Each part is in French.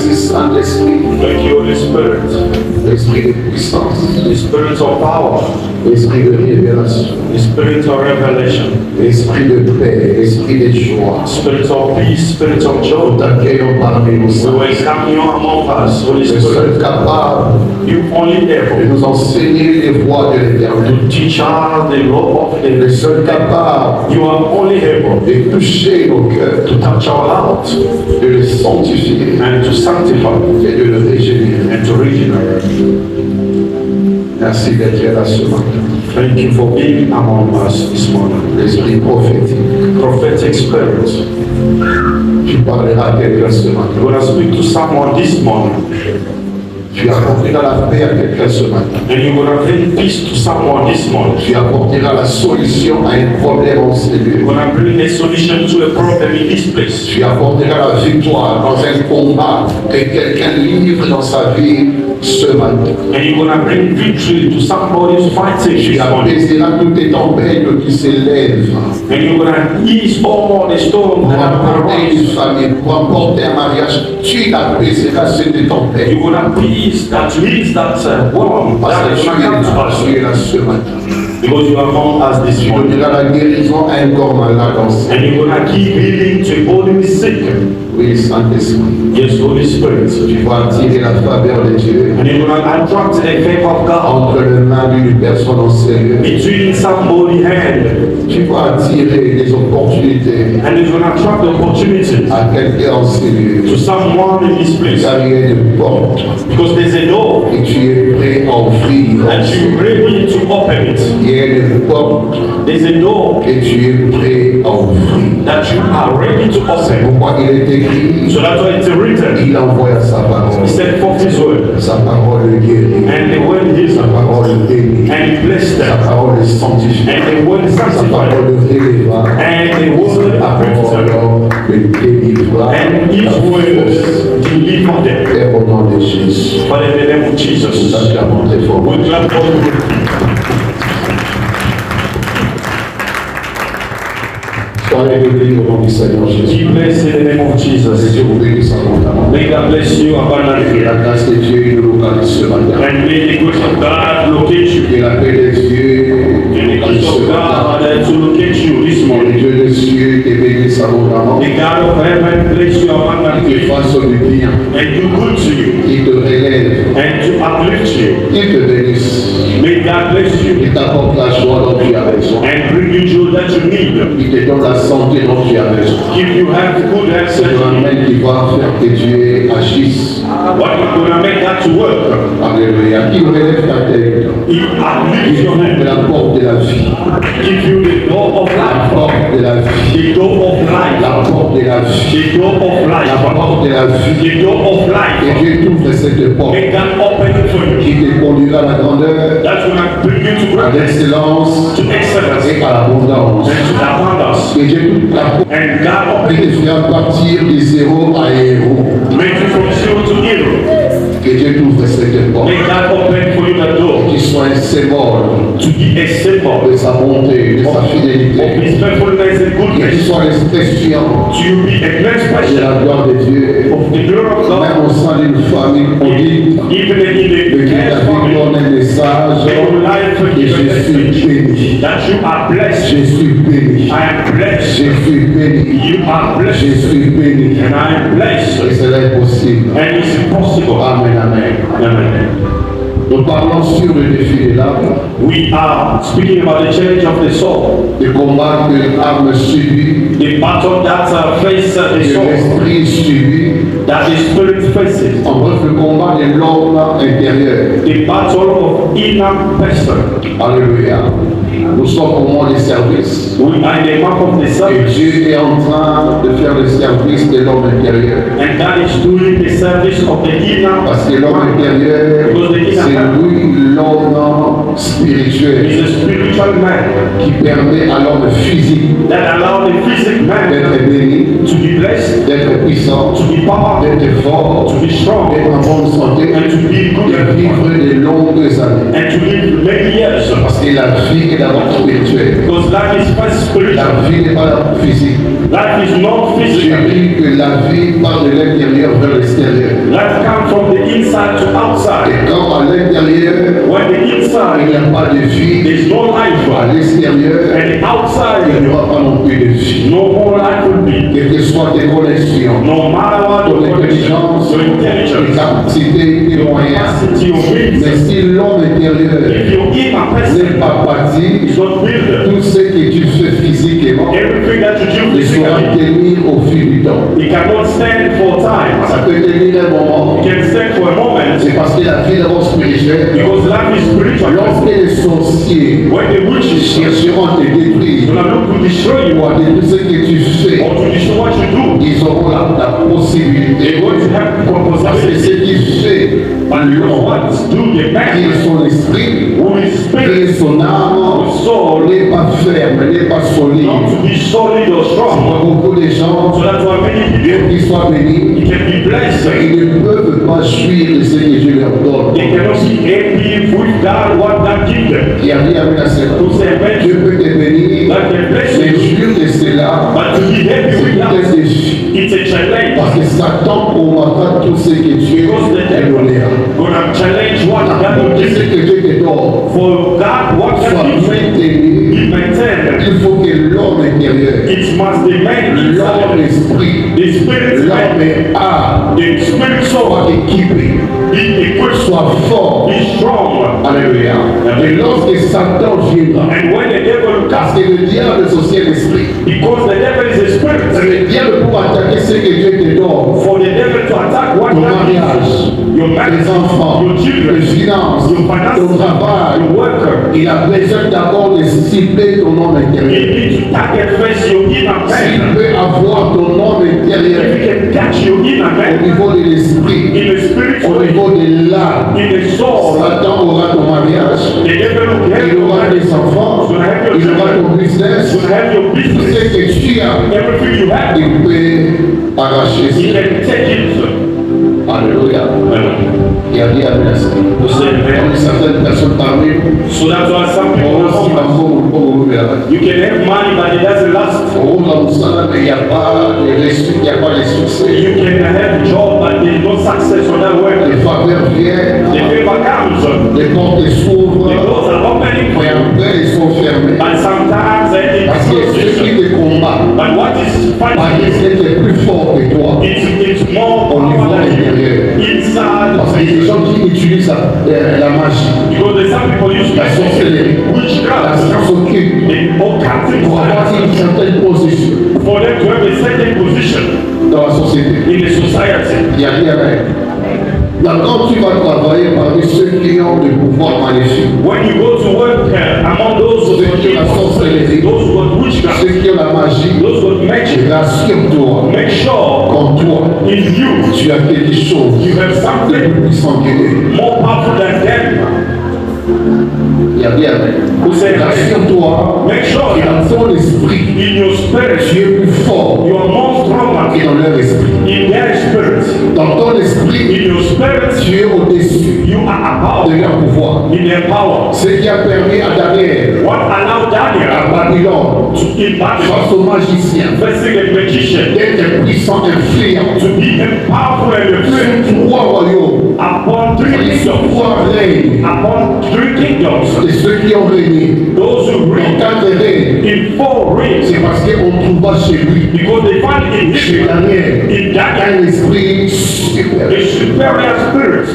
Merci Saint-Esprit. Thank you, Holy Spirit. L'esprit de puissance. The Spirit of power. L'esprit de révélation. The Spirit of revelation. L'esprit de paix. L'esprit de joie. Spirit of peace. Spirit of Nous joy. t'accueillons parmi nous, We Saint. welcome you among us, Holy Le seul Spirit. capable You only de able nous enseigner les voies de l'éternel. to teach us the law of Le the seul capable You are only able de toucher nos cœurs, to touch our heart de le sanctifier and to sanctify et de le régénérer. and to regenerate. Merci d'être là ce matin. Thank you for being among us this morning. L'esprit prophétique. Prophetic spirit. Tu parleras à quelqu'un ce matin. You want to speak to someone this morning, Tu apporteras la paix à quelqu'un ce matin. and you want to bring peace to someone this morning. Tu apporteras la solution à un problème en You cellule. want to bring a solution to a problem in this place. Tu apporteras la victoire dans un combat que quelqu'un livre dans sa vie ce matin. And you want to bring victory to somebody who's fighting Tu this morning. apaiseras toutes les tempêtes qui s'élèvent And you want to ease all the storms pour that are apporter une around. famille, pour apporter un mariage. Tu apaiseras ces tempêtes. You want to peace that ease that world Parce that que is tu going to es come to là, us. tu es là ce matin. Because you are among us this Tu morning. donneras la guérison à un corps malade en And you're going to keep healing to a body who is sick. Oui, Saint-Esprit. Yes, Holy Spirit. Tu vas attirer la faveur de Dieu And you're going to attract the favor of God entre les mains d'une personne en sérieux. between somebody's hand. Tu vas attirer des opportunités And you're going to attract the opportunity à quelqu'un en sérieux. to someone in this place. Car il y a une porte Because there's a door et tu es prêt à ouvrir. and you're ready to open it. Il y a une porte There's a door et tu es prêt à ouvrir. that you are ready to open. Pourquoi il est écrit, So that's why it's written. il envoie sa parole. He sent forth his word. Sa parole guérit. And the word is Sa parole bénit. and he blessed Sa them. parole sanctifie. And the word Sa sanctified. parole relèva. And the word Sa uplifted. parole me délivra. And his word delivered them. Père, au nom de Jésus. Father, in the name of Nous Jesus, acclamons très fort. we clap for you. Soyez bénis au nom du Seigneur Jésus. Be blessed in the name of Que Jesus. Dieu vous bénisse abondamment. May God bless you Que abundantly. la grâce de Dieu nous localise ce matin. And may the grace of God locate you. Que la paix de Dieu And the nous localise grace ce of matin. God to locate you this Que le morning. Dieu des cieux te bénisse abondamment. The God of heaven bless you Qu'il te abundantly fasse du bien. and do good to you Qu'il te relève. and to uplift you. Qu'il te bénisse. May God bless you Qu'il t'apporte la joie dont tu as besoin. and bring you joy that you need. Qu'il te donne la santé dont tu as besoin. If you have good health, C'est un main qui va faire que Dieu agisse. what is going to make that to work? Alléluia. Qu'il relève ta tête. He uplifts your De hand. la porte de la vie. Give you the door of La life. porte de la vie. The door of life. La porte de la vie. The door of La life. porte de la vie. The door of Et life. Dieu t'ouvre cette porte Make that open for you. qui te conduira à la grandeur, That's going to bring you to à greatness, l'excellence to excellence, et à l'abondance. and to abundance. Que Dieu t'ouvre la porte And God et open te fera partir de zéro à héros. make you from zero to hero. Que Dieu t'ouvre cette porte. Make God open for you the door Qu'il soit un symbole to be a symbol de sa bonté, de sa of fidélité. His faithfulness and Qu'il goodness. soit l'expression To you be a great de expression la gloire de Dieu. of the glory of God. Même au sein d'une famille maudite, Even in que the Dieu church t'avait family, donné un message may your life et give je a suis message béni. that you are blessed. Je suis béni. I am blessed. Je suis béni. You are Je blessed. suis béni. And I am Et blessed. cela est possible. And it's impossible. Amen, amen. Amen. Nous parlons sur le défi de l'âme, We are speaking about the change of the soul, le combat que l'âme subit, the battle that face the que soul, l'esprit subit. that the spirit faces, En bref, le combat de l'homme intérieur. the battle of inner person. Alléluia. Nous sommes au moment des services. We are in the mark of the Et service, Dieu est en train de faire le service de l'homme intérieur. and God is doing the service of the inner Parce que l'homme intérieur, c'est lui l'homme spirituel is a spiritual man qui permet à l'homme physique that allows the physical man d'être béni, to be blessed, d'être puissant to be powerful, d'être fort, to be strong, d'être en bonne santé, and to be good de and vivre de longues années. and to live many years. Parce que la vie est d'abord spirituelle. Because life is first spiritual. La vie n'est pas la physique. Life is not J'ai physical. dit que la vie part de l'intérieur vers l'extérieur. Life comes from the inside to outside. Et quand à l'intérieur, When the il inside, n'y a pas de vie, there's no life. à l'extérieur, And the il outside, n'y aura pas non plus de vie. no more life will be. Quelles que soient tes connexions, No matter what ton your intelligence, your tes intelligence, capacités, tes your moyens. capacity, your means, Mais si l'homme intérieur if your inner person n'est pas bâti, is not built, tout ce que tu fais physiquement everything that you do ne saura physically, tenir au fil du temps. it cannot stand for time. Ça peut tenir un moment. It can stand for a moment C'est parce que la vie d'abord spirituelle, because life is spiritual. lorsque les sorciers When the witches chercheront à te détruire gonna look to destroy you ou à détruire ce que tu fais, or to destroy what you do, ils auront la possibilité. they're going to have Parce que ce possibility. qui fait But l'homme, what do the qui man est son esprit, who is qui spirit, est son âme, soul, n'est pas ferme, n'est pas solide. not to be solid or strong? Beaucoup de gens, So that's why many people, bien qu'ils soient bénis, you can be blessed. ils ne peuvent pas jouir de ce que Dieu leur donne. They cannot see happy with God, what God gives them. Qui a dit avec la sœur, To say, amen, Dieu peut te bénir, God can bless mais you, jouir de cela, but to be happy c'est with tout un that, défi. it's a challenge. Parce que Satan combattra tout ce que Dieu Because the t'a devil donné. gonna challenge what God Pour will que give ce you. que Dieu te donne For God, what soit God gives you, maintenu, He maintained. il faut que l'homme intérieur, It must be made l'homme inside. esprit, The spirit man, l'homme âme the spirit soul, soit équipé, be equipped, soit fort. be strong. Alléluia. Et lorsque Satan viendra, And when the devil parce comes, que le diable est aussi un esprit, because the devil is a spirit, le diable pour attaquer ce que Dieu te donne, for the devil to attack what ton God gives mariage, you, your tes marriage, enfants, your tes children, finances, your finances, ton travail, your worker. il a besoin d'abord de cibler ton homme You intérieur. need to target first your inner S'il man. peut avoir ton homme If intérieur you can catch your inner au man niveau de l'esprit, in the spirit, au niveau de l'âme, in the soul, Satan aura ton mariage, the devil will have il your aura marriage, tes enfants, il aura ton business, will have your tout business, ce que tu as, everything you have. il peut arracher He ça. can take it. Alléluia. Il y a bien la To say amen. certaines personnes parmi nous, So that's why some people oh, si are ma femme ou pas, you can have money, but it doesn't last. oh, là, on sait, mais il n'y a pas de réussite, il n'y a pas de succès. You can have a job, but there's no success on that work. Les faveurs The viennent, favor comes, les portes s'ouvrent, the doors are opening for mais you, après ils sont fermés. but sometimes Parce que it's ceux qui te combattent, But what is parce fighting que c'est plus fort que toi. it's more Au niveau power than intérieur. you inside. Parce qu'il y a des gens qui utilisent la magie, Because there's some people use la sorcellerie, la witchcraft, science occulte the occultic pour avoir science, une certaine position for them to have a certain position dans la société. in the society. Il n'y a rien avec. Donc, quand tu vas travailler parmi ceux qui ont des pouvoirs maléfiques, When you go to work among those who Ceux qui ont la sorcellerie, those who got witchcraft, ceux qui ont la magie, those who got magic, rassure-toi make sure qu'en toi, in you tu as quelque chose you have de something plus puissant que lui. more powerful than them. Il y a bien avec. Who say, Rassure-toi make sure que that dans ton esprit, in your spirit tu es plus fort you are more stronger que dans leur esprit. in their spirit. Dans ton esprit, In your spirit, tu es au-dessus you are de above leur pouvoir. in their power. Ce qui a permis à Daniel, What allowed Daniel à Babylone, to in Babylon, face aux magiciens, facing a magician, d'être puissant, influent to be powerful and influent sur trois royaumes, upon three sur kingdoms, trois règnes upon three kingdoms, de ceux qui ont régné. those who Dans reign quatre règnes, in four rings, c'est parce qu'on trouva chez lui, because they find in chez him, Daniel, in Daniel, un esprit supérieur, a superior spirit,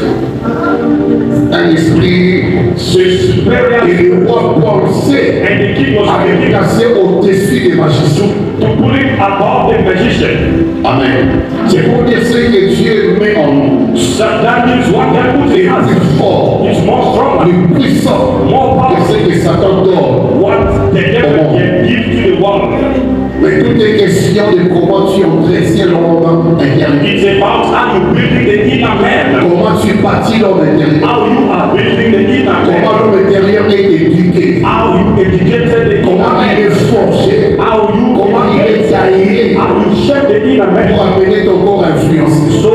un esprit a superior et spirit, le roi pensait and the king was avait able placé au-dessus des magiciens. to put it above the magician. Amen. C'est pour dire ce que Dieu met en nous So that means what God put est in us plus fort, is more stronger, plus puissant more que powerful. ce que Satan donne. What the devil can give to the world. Mais tout est question de comment tu entretien l'homme intérieur. It's about how you building the inner man. Comment tu bâtis l'homme intérieur. How you are building the inner Comment man. l'homme intérieur est éduqué. How you educated the inner Comment il est man. forgé. How you Comment il est taillé how you shape the inner pour man. amener ton corps à influencer. So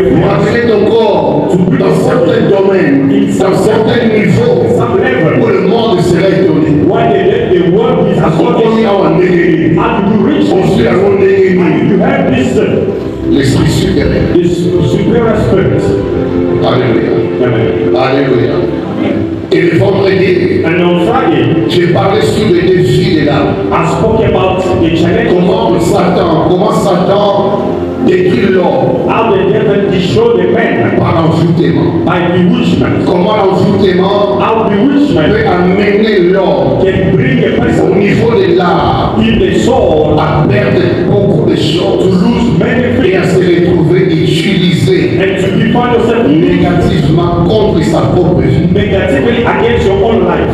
pour amener ton corps dans certains domaines, dans certains niveaux, où le monde sera étonné. Why the world is On how to reach suit la rondée, you have this l'esprit supérieur. superior spirit. Alléluia. Amen. Alléluia. Et le vendredi, And on Friday, j'ai parlé sur le défi de l'âme. I spoke about the challenge Comment Satan détruit l'homme how the devil destroy the man par l'envoûtement. by bewitchment. Comment l'envoûtement How bewitchment peut amener l'homme can bring a au person niveau de l'âme in the soul à perdre beaucoup de to choses lose many et à things se retrouver utilisé and to be found yourself négativement contre sa propre vie. negatively against your own life.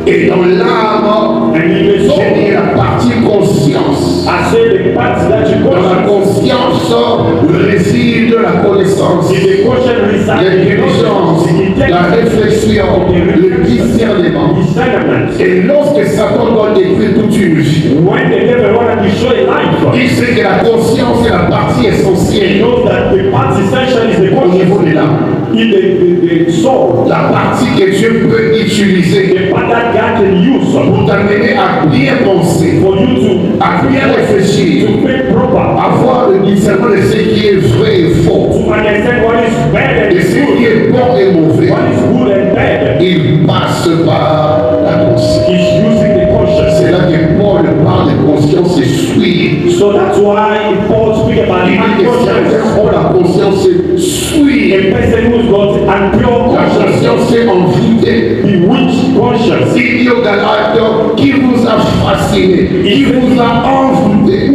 Et dans l'âme, And in the j'ai soul, mis la partie conscience. I say the parts that you Dans la conscious conscience réside la connaissance, in the conscious reside l'intelligence, la réflexion, le discernement. discernment. Et lorsque Satan doit détruire toute une vie, When the devil want to destroy life, il sait que la conscience est la partie he essentielle knows that the part essential is the au niveau conscious de l'âme. in the soul. La partie que Dieu peut utiliser The part that God can use pour t'amener à bien penser, for you to à bien réfléchir, think proper, avoir le discernement de ce qui est vrai et faux, to understand what is bad de and ce qui good, est bon et mauvais. what is good and bad. Il passe par la conscience. He's using the conscious. C'est là que Paul parle de conscience et suit. So that's why Paul speaks about Il dit que si unconscious. quelqu'un a la conscience et suit, A person who's got impure la conscience, conscience est envoûtée. bewitched conscience. Il dit au Galate qui vous a fasciné, qui vous a envoûté.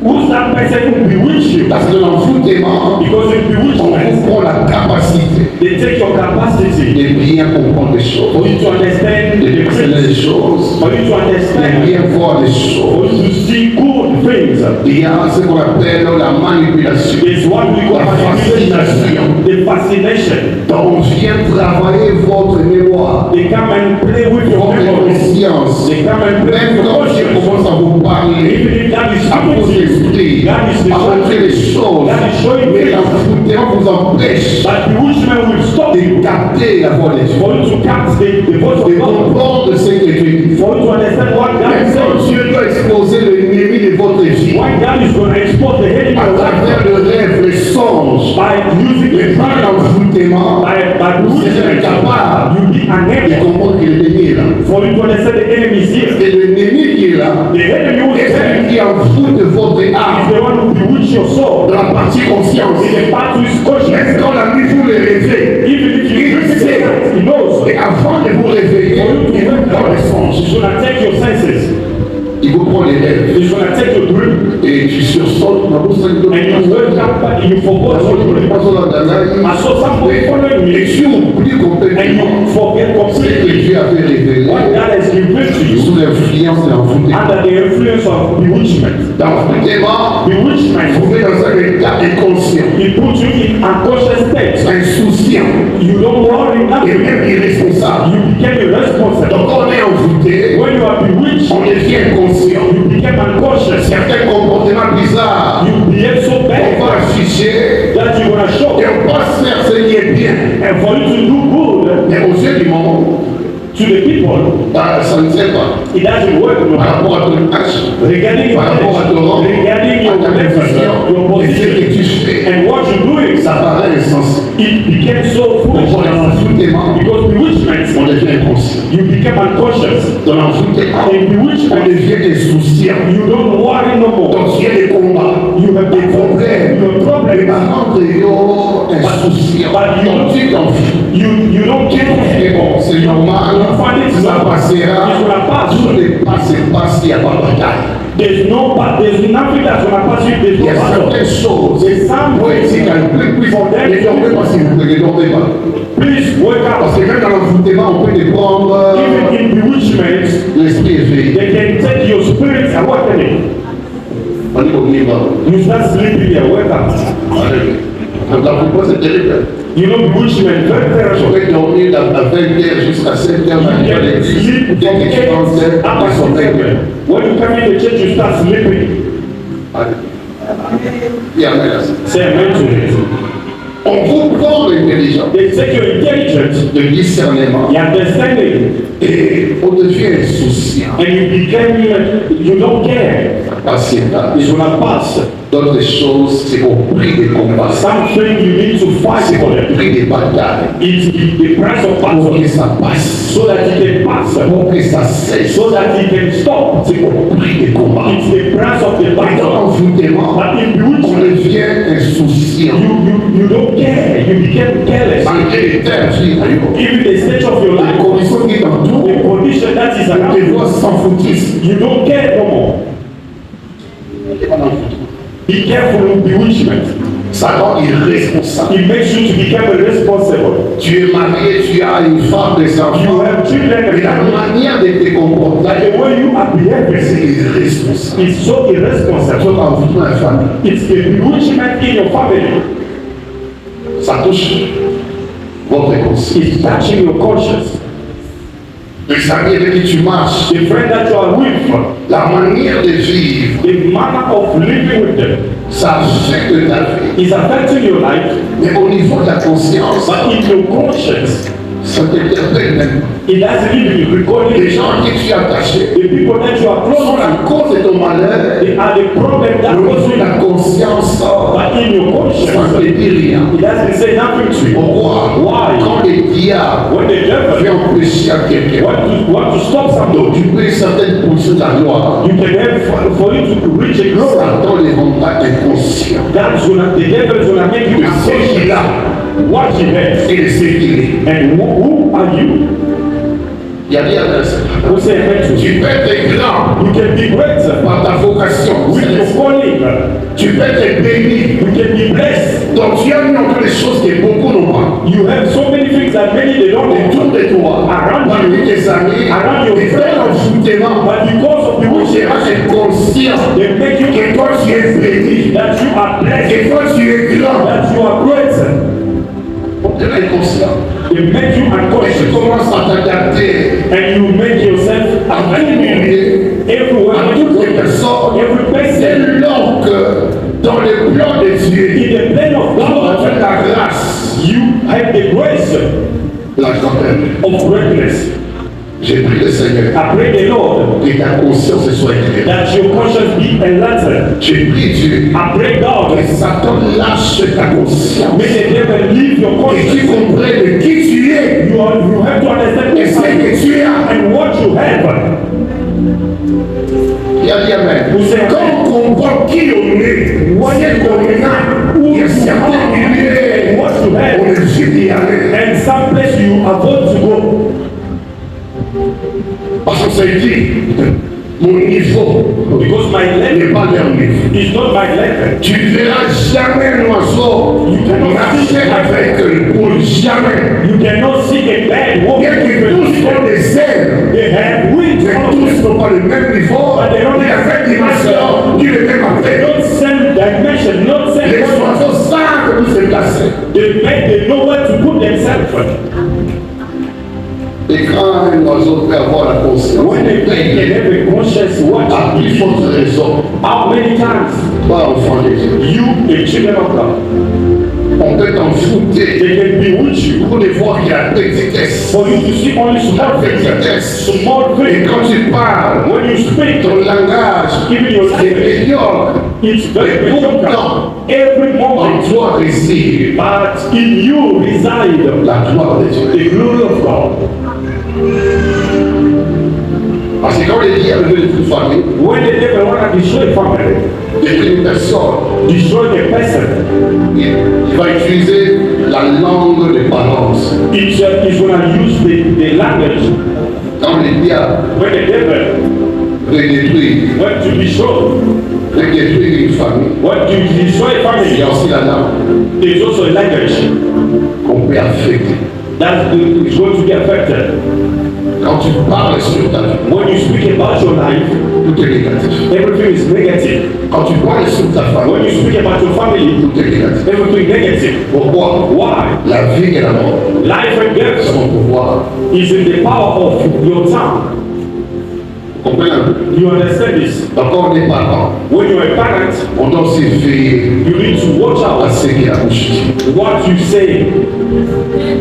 Who's that person who bewitched you? Parce que l'envoûtement, Because in on bewitchment, vous prend la capacité they take your capacity de bien comprendre les for choses, you to understand de the discerner les things, choses, for you to de understand, bien voir les for choses. you to see good things. Il y a ce qu'on appelle la manipulation. It's what we call La fascination. the fascination. Donc on vient travailler votre mémoire, They come and play with your votre memory. conscience. They come and play Même with your quand je conscience. commence à vous parler, Even if that is à speaking vos to you, esprits, that is the à montrer les choses, that is showing mais things. l'envoûtement vous empêche But bewitchment will stop you de capter la voix de Dieu, for you to catch the voice de of God, comprendre ce que Dieu dit. for you to understand what God Même quand says. Dieu doit exposer l'ennemi de votre vie, Why God is going to expose the enemy à of travers life le rêve, les songes, by using mais the par l'envoûtement, by vous êtes bewitchment. incapable You be de unable comprendre que l'ennemi est là. for you to understand the enemy is here. C'est l'ennemi qui est là. The enemy who Et is there celui qui envoûte votre is âme the one who bewitch your soul. dans la partie conscience. In the part who is conscious. Même quand la nuit vous le réveille, Even if you il drink it sait. at night, he knows. Et avant de vous réveiller, il vous prend les songes. He's going to take your senses. Il vous prend les rêves. He's going to take your dream. Et tu sursautes dans vos cinq And you wake up and you forgot your dream. I saw somebody following Et me. tu oublies And complètement you forget ce que completely Dieu avait révélé what God has revealed to you sous l'influence de l'envoûtement. under the influence of bewitchment. L'envoûtement Bewitchment, vous met dans un état inconscient, it puts you in unconscious state. insouciant You don't worry et nothing. même irresponsable. You became irresponsible. Donc quand on est envoûté, When you are bewitched, on devient inconscient. you become unconscious. Certains comportements bizarres You behave so on bad va afficher that you want to show. et on passe faire ce qui est bien. And for you to do good Mais aux yeux du monde, to the people, ça ne sert pas. it doesn't work no Par matter rapport à ton âge, regarding your par rapport à ton rang, age, regarding your à ta position, your et ce que position, tu fais, and what you're doing, ça paraît insensé. it became so Donc foolish. dans l'envoûtement, Because bewitchment, on devient inconscient. you become unconscious. Dans l'envoûtement, In on bewitchment, devient insouciant. you don't worry no more. Donc il y a des combats, You have des problèmes, your mais problem, par contre, insouciant. Donc tu t'en fous. you don't care. Mais bon, c'est normal, ça passera. Tout ne passe pas s'il n'y a pas de bataille. There's nothing that's gonna pass you. There's Il y no a battle. certaines choses. There's some Oui, ways. c'est calculé. Ne dormez pas s'il vous plaît, ne dormez pas. Please wake Parce up. que même dans l'envoûtement, on peut te prendre Even in bewitchment, l'esprit éveillé. they can take your spirits awakening. On dit qu'on y va. You start sleeping there, wake up. Alléluia. Donc l'envoûtement, c'est terrible. You know bewitchment, very Je terrible. vais dormir à 20h jusqu'à 7h You dans can l'église. sleep Dès from que tu 8 penses up à to son 7. When you come in the church, you start sleeping. Alléluia. Et amen. Say amen to it. On vous prend l'intelligence, They take your intelligence, le discernement, your understanding, et on devient insouciant. and you don't care. Parce que It's gonna pass. d'autres choses, c'est au prix des combats, Something you need to fight c'est for au it. prix des batailles, It's the price of pour battle, que ça passe, so that it can pass, pour que ça cesse, so that it can stop. c'est au prix des combats. It's the price of the Et dans battle. l'envoûtement, But in on bewitchment, devient insouciant. you don't care. You became careless. Malgré les terres, Even the state of your la life, condition qui est dans tout, the condition that is on around te you, voit sans foutisme. you don't care no more. Be careful with bewitchment. Ça rend irresponsable. It makes you to become responsible. Tu es marié, tu as une femme, des You enfants, have children mais and la family. manière de te comporter, Like the way you are behaving c'est irresponsable. is so irresponsible. Soit en voulant la famille, It's the bewitchment in your family. ça touche votre conscience. It's touching your conscience. Les amis avec qui tu marches, The friend that you are with, la manière de vivre, the manner of living with them ça affecte ta vie. is affecting your life, Mais au niveau de la conscience, but in your conscience, ça t'interpelle même. it doesn't even record Les it. gens à qui tu es attaché The people that you are close sont to, la cause de ton malheur. they are the problem that Au goes niveau de la with. conscience, But in your ça ne conscience, te dit rien. it doesn't say nothing to you. Pourquoi? Why? Quand le diable When the devil vient empêcher à quelqu'un, want to stop something, d'occuper certaines positions de la gloire, you can have for you to reach a glory. Satan les rendra inconscients The devil is gonna make you de ce qu'il unconscious. a What he has. et de ce qu'il est. And who are you? Il y a rien à ça. Who say amen to you? Tu peux être grand You can be great par ta vocation. with your calling. Tu peux être béni. You can be blessed. Donc tu as mis encore des choses que beaucoup n'ont pas. You have so many things that many they don't Autour know. de toi, parmi tes amis, des frères en soutènement, But because of the pour wicked, gérer être conscient they make you que toi tu es béni, that you are blessed, que toi tu es grand. that you are great. On te rend conscient. They make you Et tu unconscious. commences à t'adapter And you make yourself à tout available milieu, everywhere. à you toutes go. les personnes. Every person Dès lors que dans le plan de Dieu, in the plan of tu as God, fait la grâce, you have the grace la grandeur. of greatness. J'ai prié le Seigneur I pray the Lord que ta conscience soit éclairée. that your conscience be enlightened. J'ai prié Dieu I pray God, que Satan lâche ta conscience. may the devil leave your Et tu conscience. comprennes qui tu es You have to understand et ce que tu as. and what you have. Il y a dit Amen. Quand on comprend qui on est, ce qu'on a, il y a certains milieux, What you on have. est d'y aller. And some place you avoid to go. Parce qu'on s'est dit, mon niveau Because my n'est level pas leur niveau. is not my level. Tu ne verras jamais un oiseau marcher avec une poule, jamais. You cannot see a bad woman. Bien que tous ont des ailes, They have wings. mais tous n'ont pas le même niveau, ni la même dimension, ni le même They affaire. don't send dimension, not send Les point. oiseaux savent où se placer. They know where to put themselves. Et quand un oiseau peut avoir la conscience, When they can have a conscious à watch, plus forte raison, how many times pas enfant de Dieu. you, the children of God, On peut t'envoûter they can be with you pour les voir qu'il y a petitesse, for you to see only small things. petitesse. Small Et things. quand tu parles, When you speak, ton langage even your est language, médiocre. it's very Et mediocre. pourtant, Every moment, en toi réside but in you reside la gloire de Dieu. the glory of God. Parce que quand le diable veut une famille, When the devil want to destroy family, détruire une personne, destroy the person, il va utiliser la langue de balance. it's going to use the language. Quand le diable When the devil veut détruire, want to destroy, veut détruire une famille, want to destroy il y family, a aussi la langue there's also a language qu'on peut affecter. that is going to be affected. Quand tu parles sur ta vie, When you speak about your life, tout est négatif. everything is negative. Quand tu parles sur ta When famille, you speak about your family, tout est négatif. everything negative. Pourquoi? Why? La vie et la mort Life and death sont au pouvoir is in the power of your tongue. Comprenez un peu? You understand this? Donc, quand on est parent, When you're a parent, on doit aussi veiller you need to watch à out ce qui est bouche. what you say.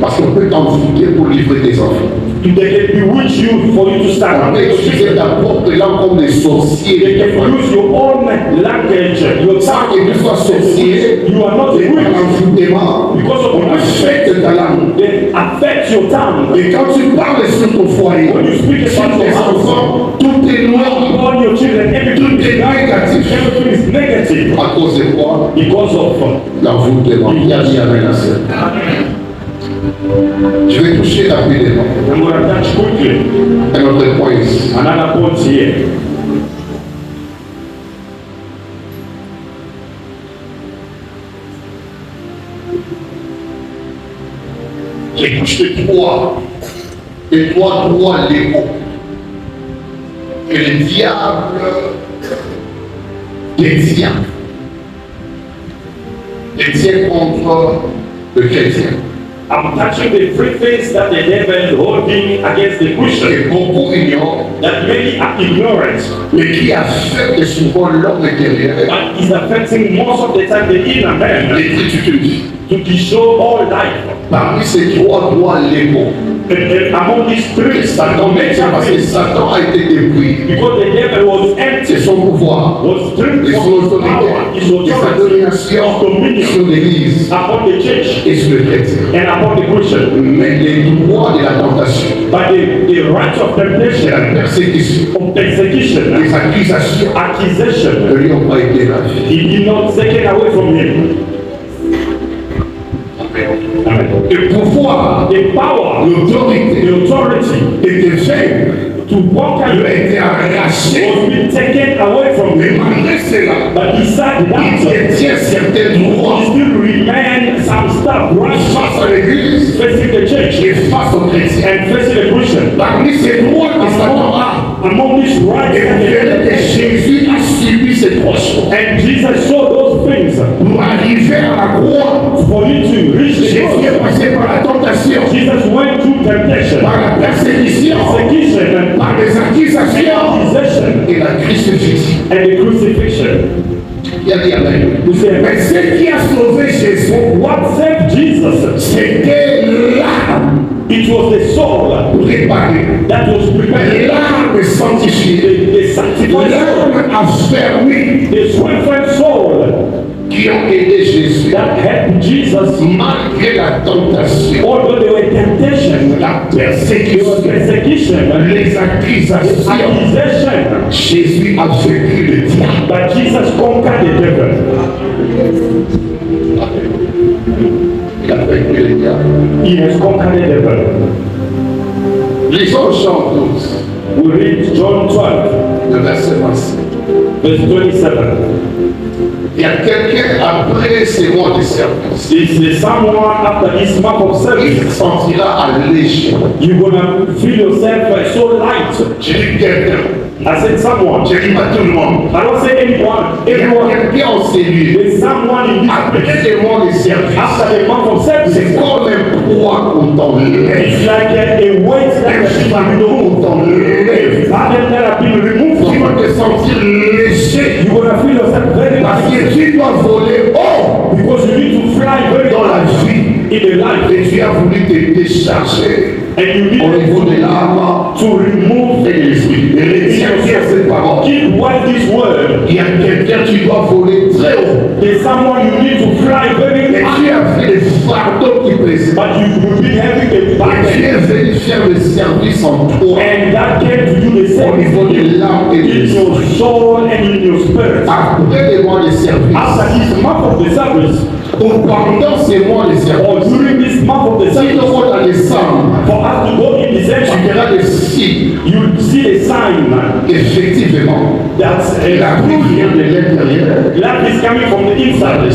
Parce qu'on peut t'envoûter pour livrer tes enfants. They can bewitch you for you to start. On peut utiliser ta propre langue comme des sorciers. They can use your own language, your Sans tongue. que tu sois sorcier, You are not et par witch l'envoûtement, because of on affecte ta langue. They affect your tongue. Et quand tu parles sur ton foyer, When you speak sur about tes your house, enfants, tout est noir, upon your children, tout est négatif. everything is negative À cause de quoi? because of L'envoûtement. Il y a dit amen à ça. Je vais toucher rapidement I'm going to touch quickly un autre point ici. another point here. J'ai touché trois. Et trois l'écho. Que le diable détient. Détient contre le chrétien. I'm touching the three things that the devil is holding against the Christian Et beaucoup ignorent, that many are ignorant, mais qui affecte souvent l'homme intérieur. but is affecting most of the time the inner man L'écriture to destroy all life. parmi ces trois l'écho. And among these three, Satan maintient parce que Satan a été détruit. because the devil was empty, C'est son pouvoir. was stripped Et of son his autorité. power, his Et sa authority, domination his dominion sur l'Église upon the church et sur le chrétien. and upon the Christian. Mais les droits de la tentation, But the right of de temptation, la persécution, of persecution, des accusations ne accusation, lui ont pas été lavé. he did not take it away from him. Amen. Le pouvoir, The power, l'autorité the authority était faible, to walk lui out a été arraché. was being taken away from Mais him. malgré cela, But beside il that, détient certains droits he still remained some stuff right face à l'Église facing the church et face aux chrétiens. and facing the Christian. Parmi ces droits que Satan a, Among these rights, et vous verrez que Jésus a subi ces portions and Jesus saw those things pour arriver à la croix. for you to reach the Jésus cross. est passé par la tentation, Jesus went through temptation, par la persécution, persecution, par les accusations accusation, et la crucifixion. and the crucifixion. Il y a dit amen. You say, Mais ce qui a sauvé Jésus, what saved Jesus? c'était l'âme It was the soul préparée, that was prepared, l'âme sanctifiée, the sanctified soul, l'âme affermie the strengthened soul qui ont aidé Jésus that helped Jesus, malgré la tentation, although there were temptation, la there was persécution, persecution, les accusations. accusation, Jésus a vaincu le diable. but Jesus conquered the devil. Il a vaincu le diable. He has conquered the devil. Lisons Jean 12, We read John 12, le verset 27. verse 27. Il y a quelqu'un après ces mois de service. Is there someone after this month of Il service, sentira allégé. you're gonna feel yourself so light? Je dis quelqu'un. I said someone. Je dis pas tout le monde. I don't say anyone. Il y a Everyone. quelqu'un en cellule. There's someone in this Après place. ces mois de service. After the month of service, C'est comme un poids qu'on t'enlève. it's like a weight that Un has been fardeau removed. qu'on t'enlève. Burden that have been removed Tu from vas you. te sentir léger. You're gonna feel yourself very Parce light que tu dois voler haut because you need to fly very dans la high vie. in the life, Et tu as voulu te décharger and you au need niveau de l'âme to remove et de l'esprit. Et retiens bien cette parole. keep well this word. Il y a quelqu'un, tu dois voler très haut. There's someone you need to fly very Et high, tu as fait des fardeaux qui pèsent. but you've been having a Et tu burden, es venu faire le service en toi. and that came to do the Au same niveau de l'âme et de in l'esprit. your soul and in your spirit. Après les mois de service, After this month of the service, ou pendant ces mois de or service, during this month of the si service, nous allons dans décembre, for us to go in tu December, verras des signes. you see a sign Effectivement, that la vie vient de l'intérieur. life is coming from the inside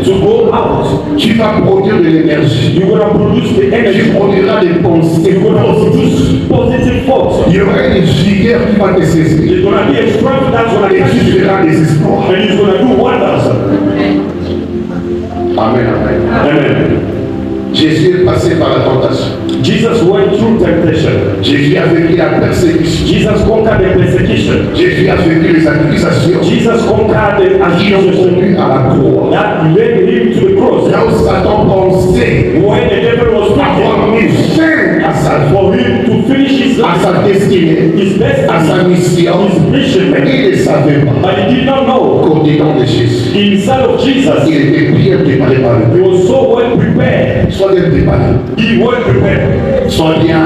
to go out. Tu vas produire de l'énergie. You're going to produce the Tu energy. produiras des pensées. You're going to produce positive thoughts. Il y aura une vigueur qui va te saisir. There's going to be a strength that's going to Et catch tu you, verras des espoirs. and it's going to do wonders. Amen, amen. Amen. Jésus est passé par la tentation. Jesus went through temptation. Jésus a vécu la persécution. Jesus conquered the persecution. Jésus a vécu les accusations Jesus conquered the qui l'ont accusation conduit à la croix. that led him to the cross. Là où Satan pensait When the devil was avoir fighting mis fin à sa vie, for him to finish his à life, sa destinée, his à sa destiny, mission, his mission, il ne savait pas but he did not know qu'au dedans de Jésus, inside of Jesus, il était bien préparé par he lui. was so well prepared. Sois bien préparé. He was prepared. Sois bien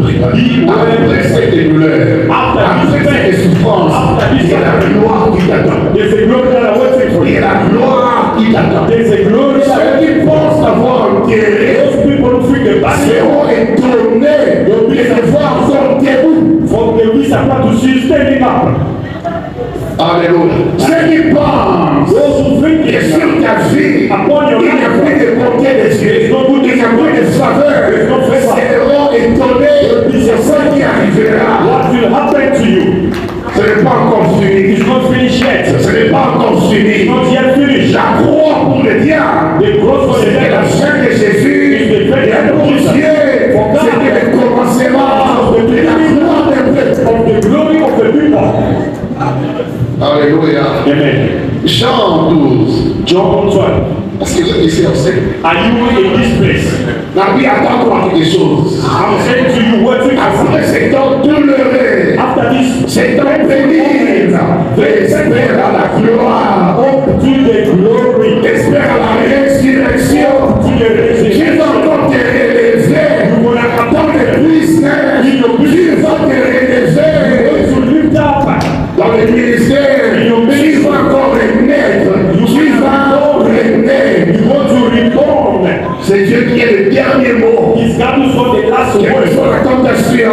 préparé. Après cette douleur, après cette souffrance, il y a la gloire qui t'attend. There's a glory that awaits for Il y a you. la gloire qui t'attend. There's a glory that Ceux qui pensent avoir enterré those people who think the battle seront étonnés de te voir encore debout. for the reason to see standing up. Alléluia. Ceux qui pensent Those who think que sur ta vie, upon your il n'y a life, plus de bonté de Dieu, il n'y a plus de faveur, seront étonnés de ce qui arrivera. what will happen to you? Ce n'est pas encore fini. It's not finished yet. Ce n'est pas encore fini. It's not yet finished. La croix pour le diable, The cross for the c'était la devil. chair de Jésus. Et pour Dieu, c'était le commencement de la gloire des peuples. Of the glory of the people. Alléluia. Amen. Jean 12. John 12. Parce que là, ici, on sait. Are you in this place? La vie attend pour quelque chose. I'm saying to you, what you Après have cet temps douloureux, after this, cet temps pénible, espère à la gloire, up to the glory, espère à la résurrection. to the Tu resurrection. vas encore te relever dans le business. Tu vas te relever To lift up, dans le ministère. Tu vas encore renaître. Tu vas encore renaître. you want to reborn. C'est Dieu qui est le dernier mot. It's God who's got the last Quelle que word. soit la tentation,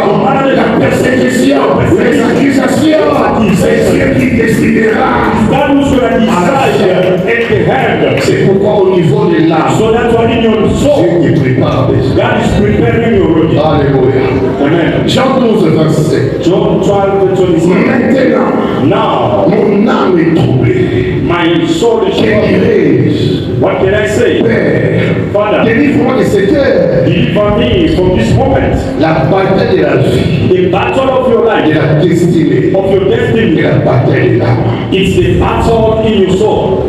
la persécution, les accusations, c'est Dieu qui décidera. God who's going to decide at the hand. C'est pourquoi au niveau de l'âme, So that's what in your soul, Dieu qui prépare déjà. God is preparing you already. Alléluia. Amen. Jean 12, 27. John 12:27. Maintenant, Now, mon âme est troublée. my soul is Que troubled. dirais-je? What can I say? Père, Father, délivre-moi de cette heure. deliver me from this moment. La bataille de la vie, The battle of your de life, la destinée, of your et destiny, la bataille de l'âme. it's the battle in your soul.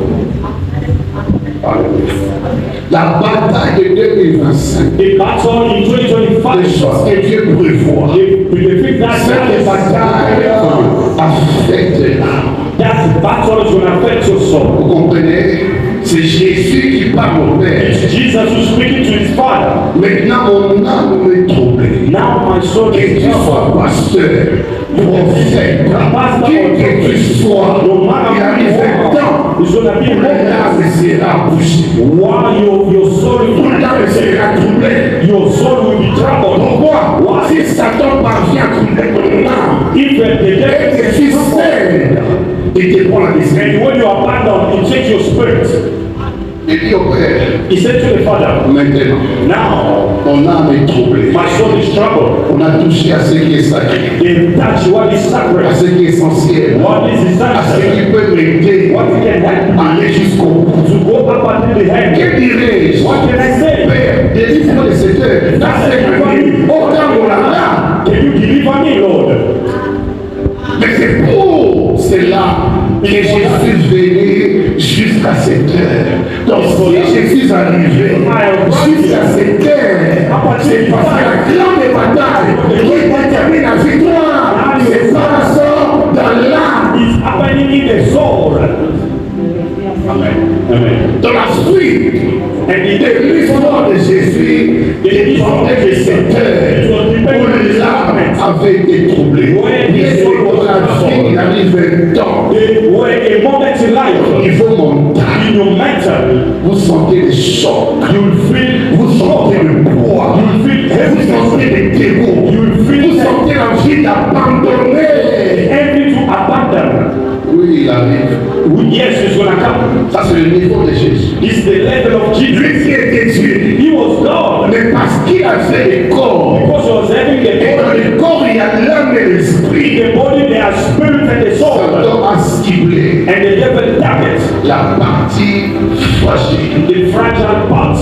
Alléluia. La bataille de 2025. The battle in Les 2025. choses que Dieu prévoit. The thing Cette bataille affecte l'âme. that battle is going to affect your soul. Vous comprenez? C'est Jésus qui parle au Père. It's Jesus who's speaking to his Father. Maintenant, mon âme est troublée. Now my soul Que is tu troubled. sois pasteur, prophète, qui que tu sois, No matter il arrive un temps it's going to be où a moment l'âme sera bouchée. while your soul Où is l'âme sera troublée. your soul will be troubled. Pourquoi? Why? Si Satan parvient à troubler ton âme, If the et devil que tu cèdes, il te prend la décision. and when you abandon, it takes your spirit. Il dit au Père, He said to the Father, maintenant, now mon âme est troublée. my soul is troubled. On a touché à ce qui est sacré, They touch what is à sacred, ce qui est essentiel, what is à ce essential, qui peut m'aider what can help à aller jusqu'au bout. to go up until the end. Que dirais-je? What can I say? Père, délivre-moi de cette heure. Dans cette nuit, autant mon âme. Can you deliver me, Lord? Mais c'est pour cela que je suis venu jusqu'à cette heure. Donc si je suis arrivé jusqu'à cette heure, c'est parce que la grande bataille qui détermine la victoire, c'est pas ça dans l'âme. It's happening in the soul. Amen. Dans la suite de l'histoire de Jésus, il parlait de cette heure où l'âme avait été troublée. Et dans la vie, il arrive un temps, When a moment in au life, niveau mental, in your mental, vous sentez des chocs, you will feel vous sentez le poids, you will feel vous sentez le dégoût, vous sentez l'envie d'abandonner. envy to abandon. Oui, il arrive. Yes, it's gonna come. Ça, c'est le niveau de Jésus. It's the level of Jesus. Lui qui était Dieu, He was God mais parce qu'il a fait le corps, because he was having the et dans body. le corps, il y a l'âme et In l'esprit. the body, there are spirit and the soul, Satan a ciblé and the devil targets la partie fragile the fragile part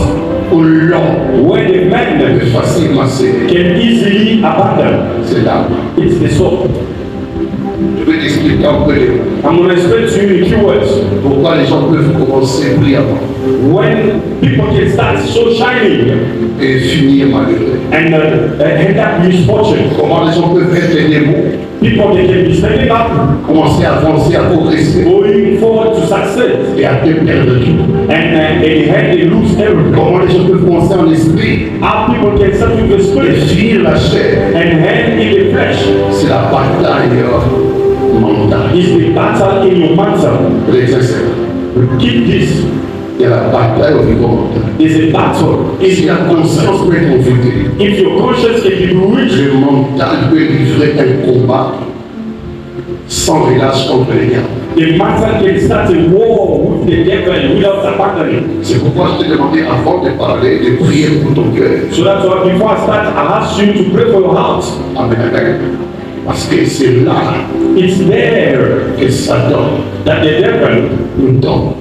où l'homme where the man est facilement cédé. can easily abandon. C'est là. It's the soul. Je vais t'expliquer un peu I'm going to explain to you in few words. pourquoi les gens peuvent commencer brillamment When people can start so shining et finir malheureux. and end up misfortune, Comment les gens peuvent être des démons, people they can be standing up, commencer à avancer, à progresser going forward to success, et à te perdre tout. and in the end they lose everything. Comment les gens peuvent commencer en esprit How people can start with the et spirit finir la chair. and end in the flesh. C'est la bataille mentale. Is the battle in your mental. Les sincères. Keep this. Il y a la bataille au niveau mental. There's a battle. Et si la conscience peut être confrontée, If your conscience can be reached, le mental peut livrer un combat sans relâche contre les diables. the mental can start a war with the devil without abandoning. C'est pourquoi je t'ai demandé avant de parler de prier pour ton cœur. So that's why before I start, I ask you to pray for your heart. Amen. Parce que c'est là It's there que Satan that the devil nous tente.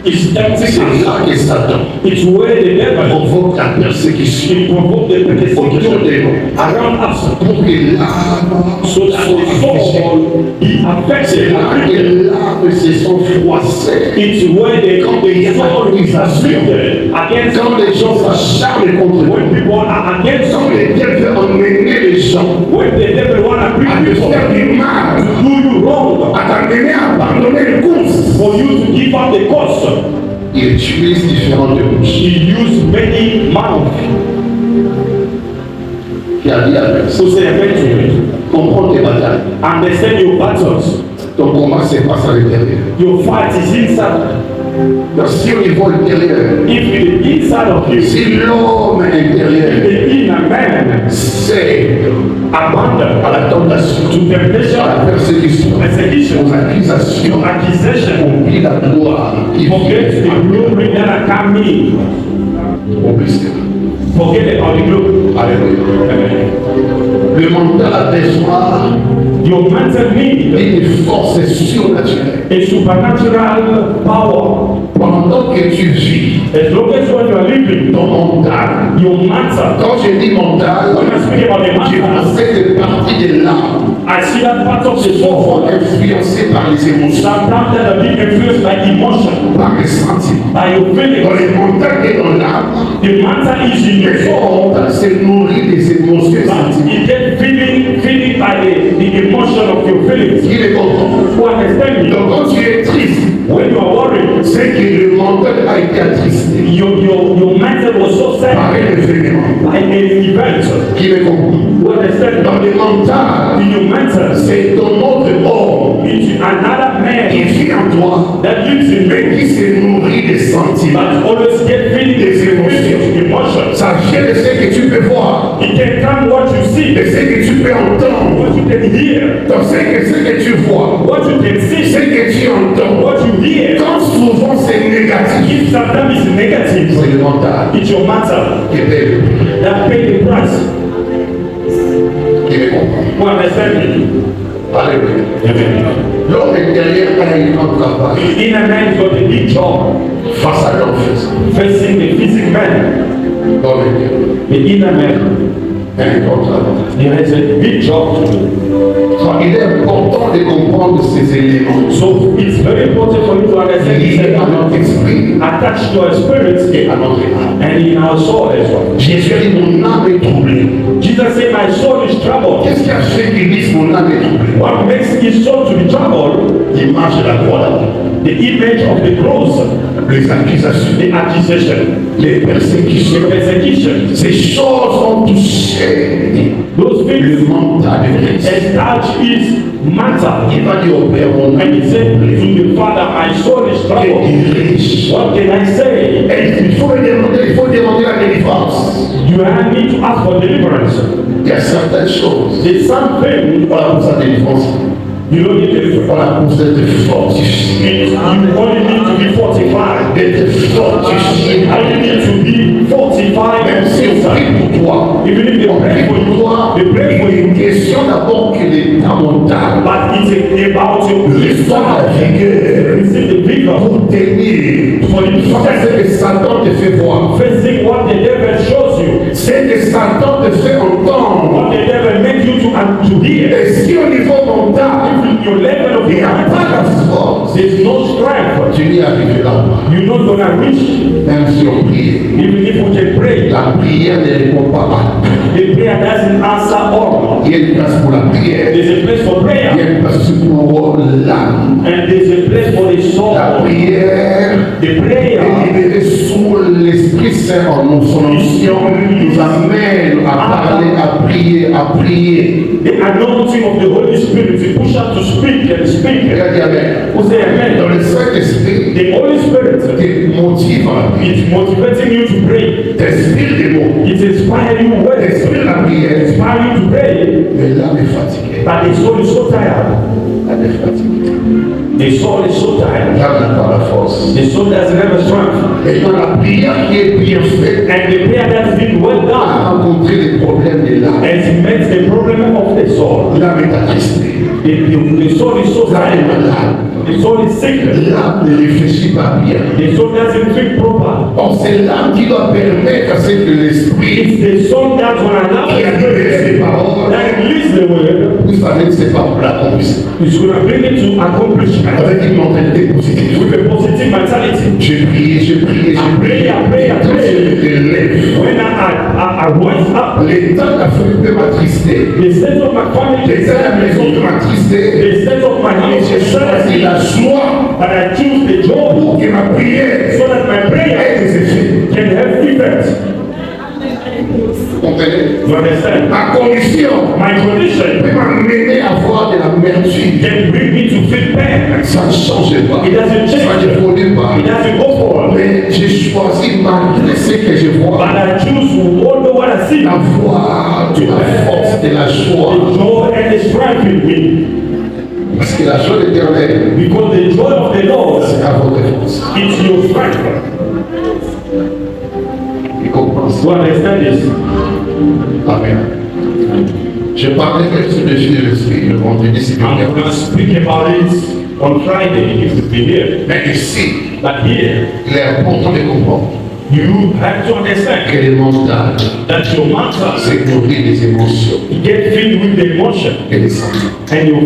is tempting C'est us. là que Satan It's where the devil provoque la persécution will provoke the contre son persecution démon. around us, Pour que l'âme so that the soul be c'est affected. là que l'âme se sent froissée. It's where the soul is afflicted against. Quand les gens s'acharnent contre When nous, people are against quand you, les dieux veulent emmener les gens when the devil wanna à bring te people faire du mal, to do you wrong, à t'amener à abandonner le course, for you to give up the cause, il utilise différentes bouches. he used many mouths Qui a dit à personne, to say eventually. comprends tes batailles. Understand your battles. Ton combat se passe à l'intérieur. Your fight is inside. Donc, si au niveau intérieur, If the inside of you, si l'homme intérieur the inner man cède abandon à la tentation, to temptation, à la persécution, persecution, aux accusations, accusation, oublie la gloire qui forget the vient. glory that are coming. Oublie cela. Forget about the glory. Alléluia. Le mental a besoin Your mental need d'une force surnaturelle. a supernatural power. Pendant que tu vis As long as when you are living, ton mental, your mental. quand je dis mental, When I speak about the je mental, pensais de partie de l'âme I see that part of the soul sont influencés par les émotions, sometimes that are being influenced by emotion, par les sentiments. by your Dans feelings. le mental et dans l'âme, The mental is in your le soul, mental se nourrit des émotions et but sentiments. you get feeling by the emotion of your feelings. Qui les comprend? Who understand me? Donc quand tu es triste, When you are worried, c'est que le mental a été attristé your mental was so sad par un événement. by an event. Qui les comprend? Who understand me? Dans le mental, In your mental, c'est ton autre homme it's another qui man vit en toi, that lives in me, mais qui se nourrit des sentiments. but always get feeling Des émotions. emotions. Ça vient de ce que tu peux voir, It can come what you see, de ce que tu peux entendre. what you can hear, Donc ce que tu vois, what you can ce see, que tu entends, what you hear. quand souvent c'est négatif, If sometimes it's negative, c'est le mental it's your mental qui paie le prix, that pay the price. qui me comprend. Who understand me? Alléluia. L'homme intérieur a un grand travail The inner man got a big job face à l'homme physique. facing the physical man. L'homme intérieur The inner man, a un grand travail. he has a big job to do. Donc, il est important de comprendre ces éléments So it's very important for you to understand this liés à notre esprit attached to our spirits et à notre âme. and in our soul as well. Jésus a dit mon âme est troublée. Jesus said, my soul is troubled. Qu'est-ce qui a fait qu'il dise mon âme est troublée? What makes his soul to be troubled? L'image de la croix là-bas, The image of the cross, les accusations, the accusation, les persécutions. the persecution. Ces choses ont touché Those things le mental de Christ. and touch his mental. Il va dire au Père, mon And âme he said to the Father, my soul is est troubled. dirige. What can I say? Et il faut demander la délivrance. You need to ask for deliverance. Il y a certaines choses. There's something Voilà pour sa délivrance. you don't need deliverance. Voilà pour être fortifié. You only need to be fortified. D'être fortifié. You only need to be fortified. Même si on prie pour toi, Even if they on pray prie for pour you, toi, they pray for il you. est question d'abord que l'état mental But it's about your reçoit la vigueur receive the vigor pour tenir for the face à ce que Satan te fait voir. facing what the devil C'est que Satan te fait entendre. What the devil made you to hear. Et si au niveau mental, If your level of il n'y a pas la force, there's no strength, tu n'y arriveras pas. you're not gonna reach. Même si on prie, Even if we can pray, la prière ne répond pas à tout. the prayer doesn't answer all. Il y a une place pour la prière, There's a place for il y prayer, a une place pour l'âme. and there's a place for the soul. La prière The prayer est libérée sous l'Esprit Saint en nous. Son onction nous amène à parler, à prier. the anointing of the Holy Spirit to push us to speak and speak. Regardez Amen. Who say Dans amen? le Saint-Esprit, The Holy Spirit te motive à la prière. is motivating you to pray. T'inspire des mots. It inspires you well. It T'inspire la prière. inspires you to pray. Mais l'âme est fatiguée. But the soul is so tired. L'âme est fatiguée. The soul is so tired. L'âme n'a pas la force. The soul doesn't have a strength. Et dans la prière qui est bien faite, And the prayer that's been well a done rencontré les problèmes de l'âme. has met the problem of the soul. L'âme est attristée. The soul is so L'âme est tired. malade. The soul is sick. L'âme ne réfléchit pas bien. The soul doesn't think proper. Or, c'est l'âme qui doit permettre à ce que l'esprit It's the soul that's gonna allow qui a libéré ses paroles, that release the word. vous savez que c'est pas pour l'accomplissement. It's gonna bring it to accomplishment Avec une mentalité positive. with a positive mentality. J'ai prié. Pray. Quand je me lève, When I rise up, l'état de la famille peut m'attrister. the sense of my family, L'état de la maison peut m'attrister. the sense of my Mais house, j'ai choisi la joie but I choose the joy pour que ma prière so that my prayer ait des effets. can have effect. Vous comprenez? You understand? Ma condition My condition peut m'amener à avoir de l'amertume. can bring me to feel pain. Ça ne change pas. It doesn't Ça change. ne évolue pas. It doesn't go forward. Mais j'ai choisi, malgré ce que je But vois, I choose although what I see, d'avoir de la force, de la joie. the joy and the strength in me. Parce que la joie éternelle, Because the joy of the Lord c'est à votre force. is your strength. Il comprend ça. You understand this? Amen. Je parlais même sur le fil de l'esprit le vendredi, si bien. I'm going to speak about it on Friday if you'll be here. Mais ici, But here, il est important de comprendre you have to understand que le mental that your mental c'est nourri des émotions get filled with the emotion et des sentiments. and your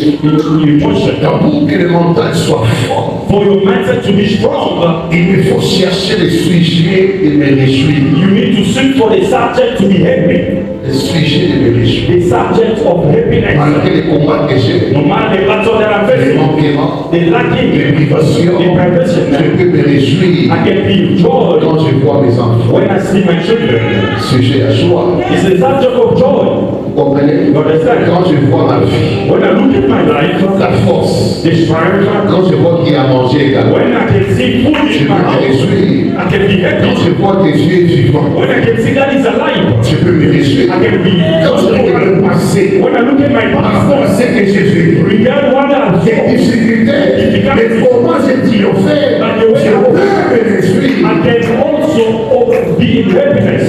emotion. Donc, pour que le mental soit fort, For your mental to be strong, il faut chercher les sujets et me réjouir. you need to seek for the subject to be happy. Les sujets de me réjouir. The subject of happiness. Malgré les combats que j'ai, No matter the battle that I'm les facing, manquements, the les lacking, privations, the privation, je peux me réjouir I can feel joy quand je vois mes enfants. when I see my children. Sujet à joie. It's the subject of joy. Vous comprenez? You understand? Quand je vois ma vie, When I look at my life, la force, the strength, quand je vois qu'il y a à manger également, when I can see food je in peux my me house, réjouir. I can be Quand happy. je vois que Dieu est vivant, When I can see that is alive, je peux me réjouir. I can be Quand je regarde le passé, when I look at my par rapport à past, ce que j'ai vécu, regard what I've des done, difficultés, mais comment j'ai triomphé, je peux me réjouir. I can also be in happiness.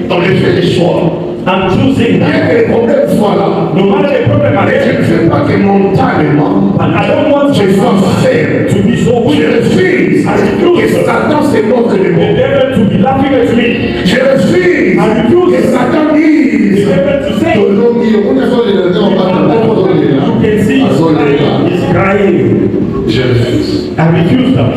Donc je fais des choix. I'm choosing Bien that. que les problèmes soient là, No matter the problem I mais je have, ne veux pas que mentalement, and I don't want je sois faible. to be so Je weak. refuse que Satan se moque de The moi. devil to be laughing at me. Je refuse que Satan The dise devil to say, you can see he's crying. Je refuse. I refuse that.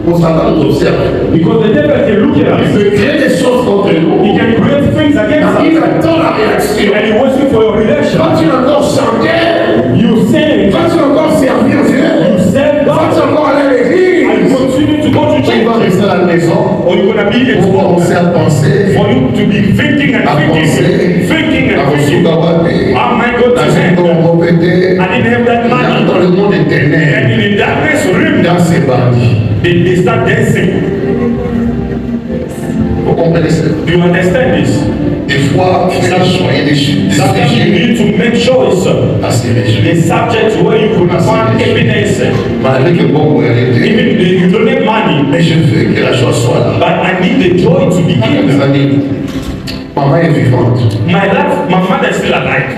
Pour Satan nous observe. Because the devil can look at Il us. peut créer des choses contre nous. He can create things against Il us. attend la réaction. And he waiting for your reaction. Quand tu encore chanter, You sing. quand tu encore servir Dieu, You serve quand tu God. encore aller à And l'église, you continue to go to tu vas church. rester à la maison Or you're going to be pour commencer exposed. à penser For you to be thinking and à thinking. penser Thinking à and vos thinking. sous-gabatés, How am I going to à ce end? qu'on répétait I didn't have that money. dans le monde des ténèbres, And in the darkness room, dans ces bandits. they start dancing. Vous comprenez ça? Do you understand this? Des fois, il faut choisir des Sometimes you sujets need to make choice. à se réjouir. The subject where you could find happiness. Malgré que beaucoup est arrêté, Even if you don't have money, mais je veux que la joie soit là. but I need the joy to be Mes in. amis, maman est vivante. My life, my mother is still alive.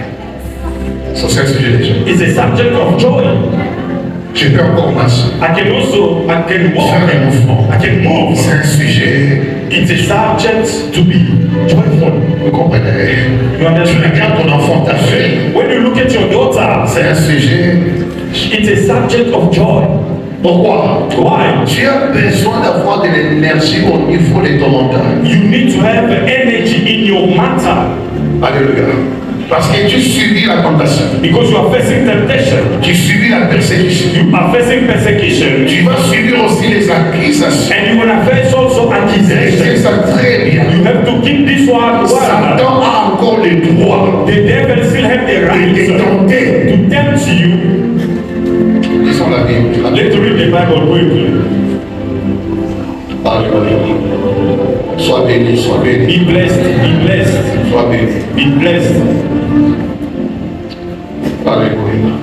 Ça, c'est un sujet déjà. It's a subject of joy. Je peux encore marcher. I can Faire des walk. mouvements. I can move. C'est un sujet It's a subject to be. joyful. Vous comprenez? You Tu understand? regardes ton enfant, ta fille, When you look at your daughter, c'est un sujet. it's a subject of joy. Pourquoi? Why? Tu as besoin d'avoir de l'énergie au niveau de ton mental. You need to have energy in your matter Alléluia. Parce que tu subis la tentation. because you are facing temptation. Tu subis la persécution. You are facing persecution. Tu vas subir aussi les accusations. And you're going to face also C'est accusation. ça très bien. You have to keep this one word. Satan a encore le droit The devil still have the de right te tenter. to tempt you. Lisons la Bible. Let's read the Bible quickly. Alléluia. Sois béni, sois béni, Be blessed. Be blessed. sois béni. Be blessed. Alléluia.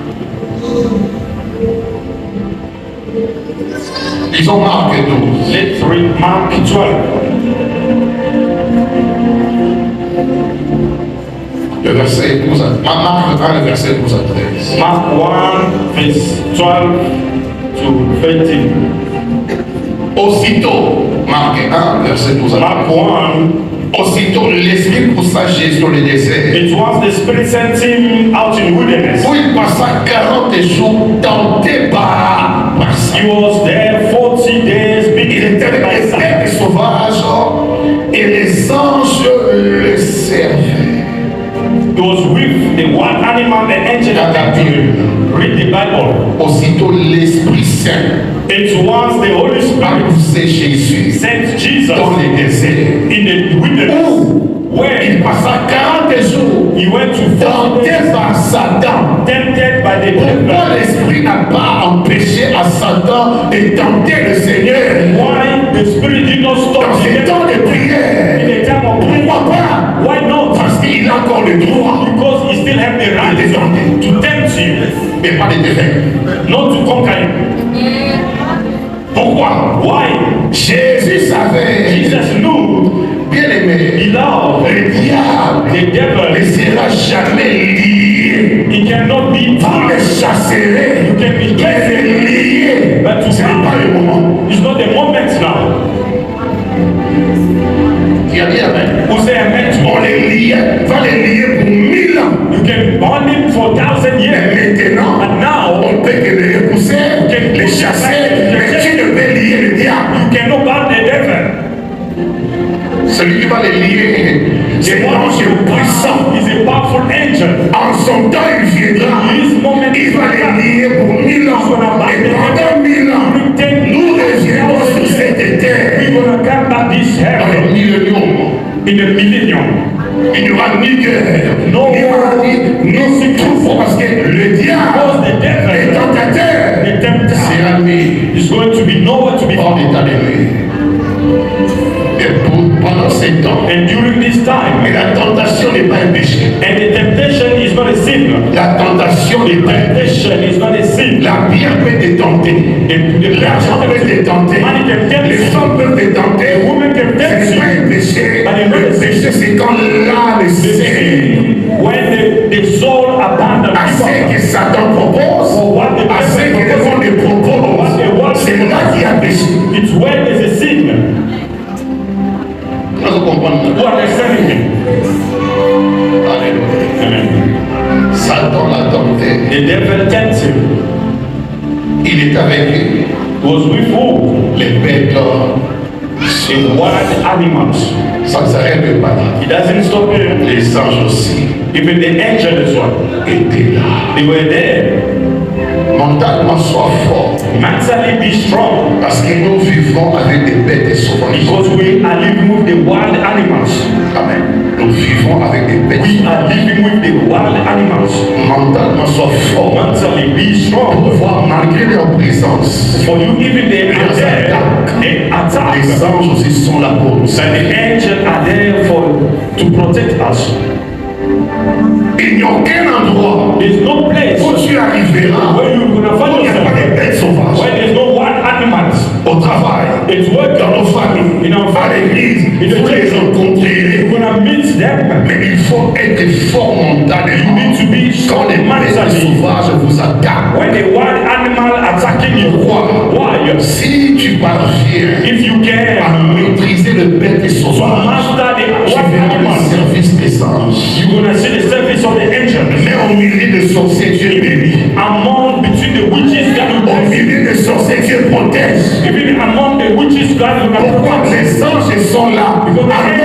Lisons Marc 12. Let's read Mark 12. Le verset 12 à Marc 1, le verset 12 à 13. Mark 1, verse 12 to 13. Aussitôt, Marc 1, verset 12 à 13. Mark 1, Aussitôt, l'Esprit poussa Jésus dans le désert, it was the Spirit sent him out in wilderness. où il passa 40 jours tenté par Satan. He was there 40 days Il being était tempted by avec les Satan. bêtes sauvages et les anges le servaient. He was with the wild animal and angel Dans la attacking Bible, him. Read the Bible. aussitôt l'Esprit Saint It was the Holy a Spirit poussé Jésus sent Jesus dans le désert, in the wilderness où where il passa 40 jours he went to 40 tenté days par Satan. tempted by the Pourquoi devil. l'Esprit n'a pas empêché à Satan de tenter le Seigneur Why the Spirit did not stop dans the ces temps de devil in prière? the time of prayer? Pourquoi pas? Why not? Parce qu'il a encore le droit, Because he still have the right to tempt you, mais pas de te faire. not to conquer you. Pourquoi? Why? Jésus savait, Jesus knew, bien aimé, beloved, le diable the ne devil, sera jamais lié. he cannot be Vous le tied. chasserez, You can be mais careful, lié. but to Ce n'est pas le moment. it's not the moment now. Qui a dit Amen? Who say amen to On all? les liait, va les lier pour 1000 ans. You can bond him for 1,000 years. Mais maintenant, But now, on peut que les repousser, les chasser, mais tu ne peux lier le diable. you cannot bond the devil. Celui qui va les lier, c'est l'ange puissant. He's a powerful angel. En son temps, il viendra. His moment Il is va les lier pour 1000 ans. Et pendant 1000 ans, nous reviendrons sur cette terre. We're gonna come back this Dans heaven le millénium, in the millennium. il n'y aura ni guerre, No ni maladie, ni souffrance. Parce que le diable, Because the le devil, tentateur, the tempter, sera mis is going to be nowhere to be hors found. d'état de nuit. Et pendant ces temps, And during this time, et la tentation n'est pas un péché. and the temptation is not a sin. La tentation n'est pas un péché. Temptation is not a sin. La pierre peut te tenter. The L'argent peut te tenter. money can tempt Les you. femmes peuvent te tenter. The woman can Ce tempt n'est pas you. un péché. But Le péché, c'est quand l'âme est série When the soul abandons à ce que Satan propose, à ce que le monde propose. C'est là qu'il y a péché. it's when there's a sin. Vous comprenez? Who understanding me? Alléluia. Amen. Satan l'a tenté. The devil tempts him. Il est avec lui. Was with who? Les bêtes d'or. The wild animals. Ça ne s'arrête pas. He doesn't stop here. Les anges aussi Even the angel as well. étaient là. They were there. Mentalement, sois fort. Mentally be strong. Parce que nous vivons avec des bêtes sauvages. Because we are living with the wild animals. Amen. Nous vivons avec des bêtes We sauvages. are living with the wild animals. Mentalement, sois fort. Mentally be strong. Pour voir malgré leur présence. For you, even they are there, they attack. Les anges aussi sont là pour nous. And the angels are there to protect us. Il n'y a aucun endroit There's no place où tu arriveras where you're gonna où find il n'y a pas yourself. de bêtes sauvages. Where there's no wild animals. Au travail, It's work dans nos familles, à l'église, vous les rencontrerez. You're gonna meet them. Mais il faut être fort mentalement. You need to be Quand strong les bêtes mentally. sauvages vous attaquent, When the wild animal attacking you, why? si tu parviens If you à can, maîtriser le bête to sauvage, master the tu wild verras Pourquoi les anges sont là à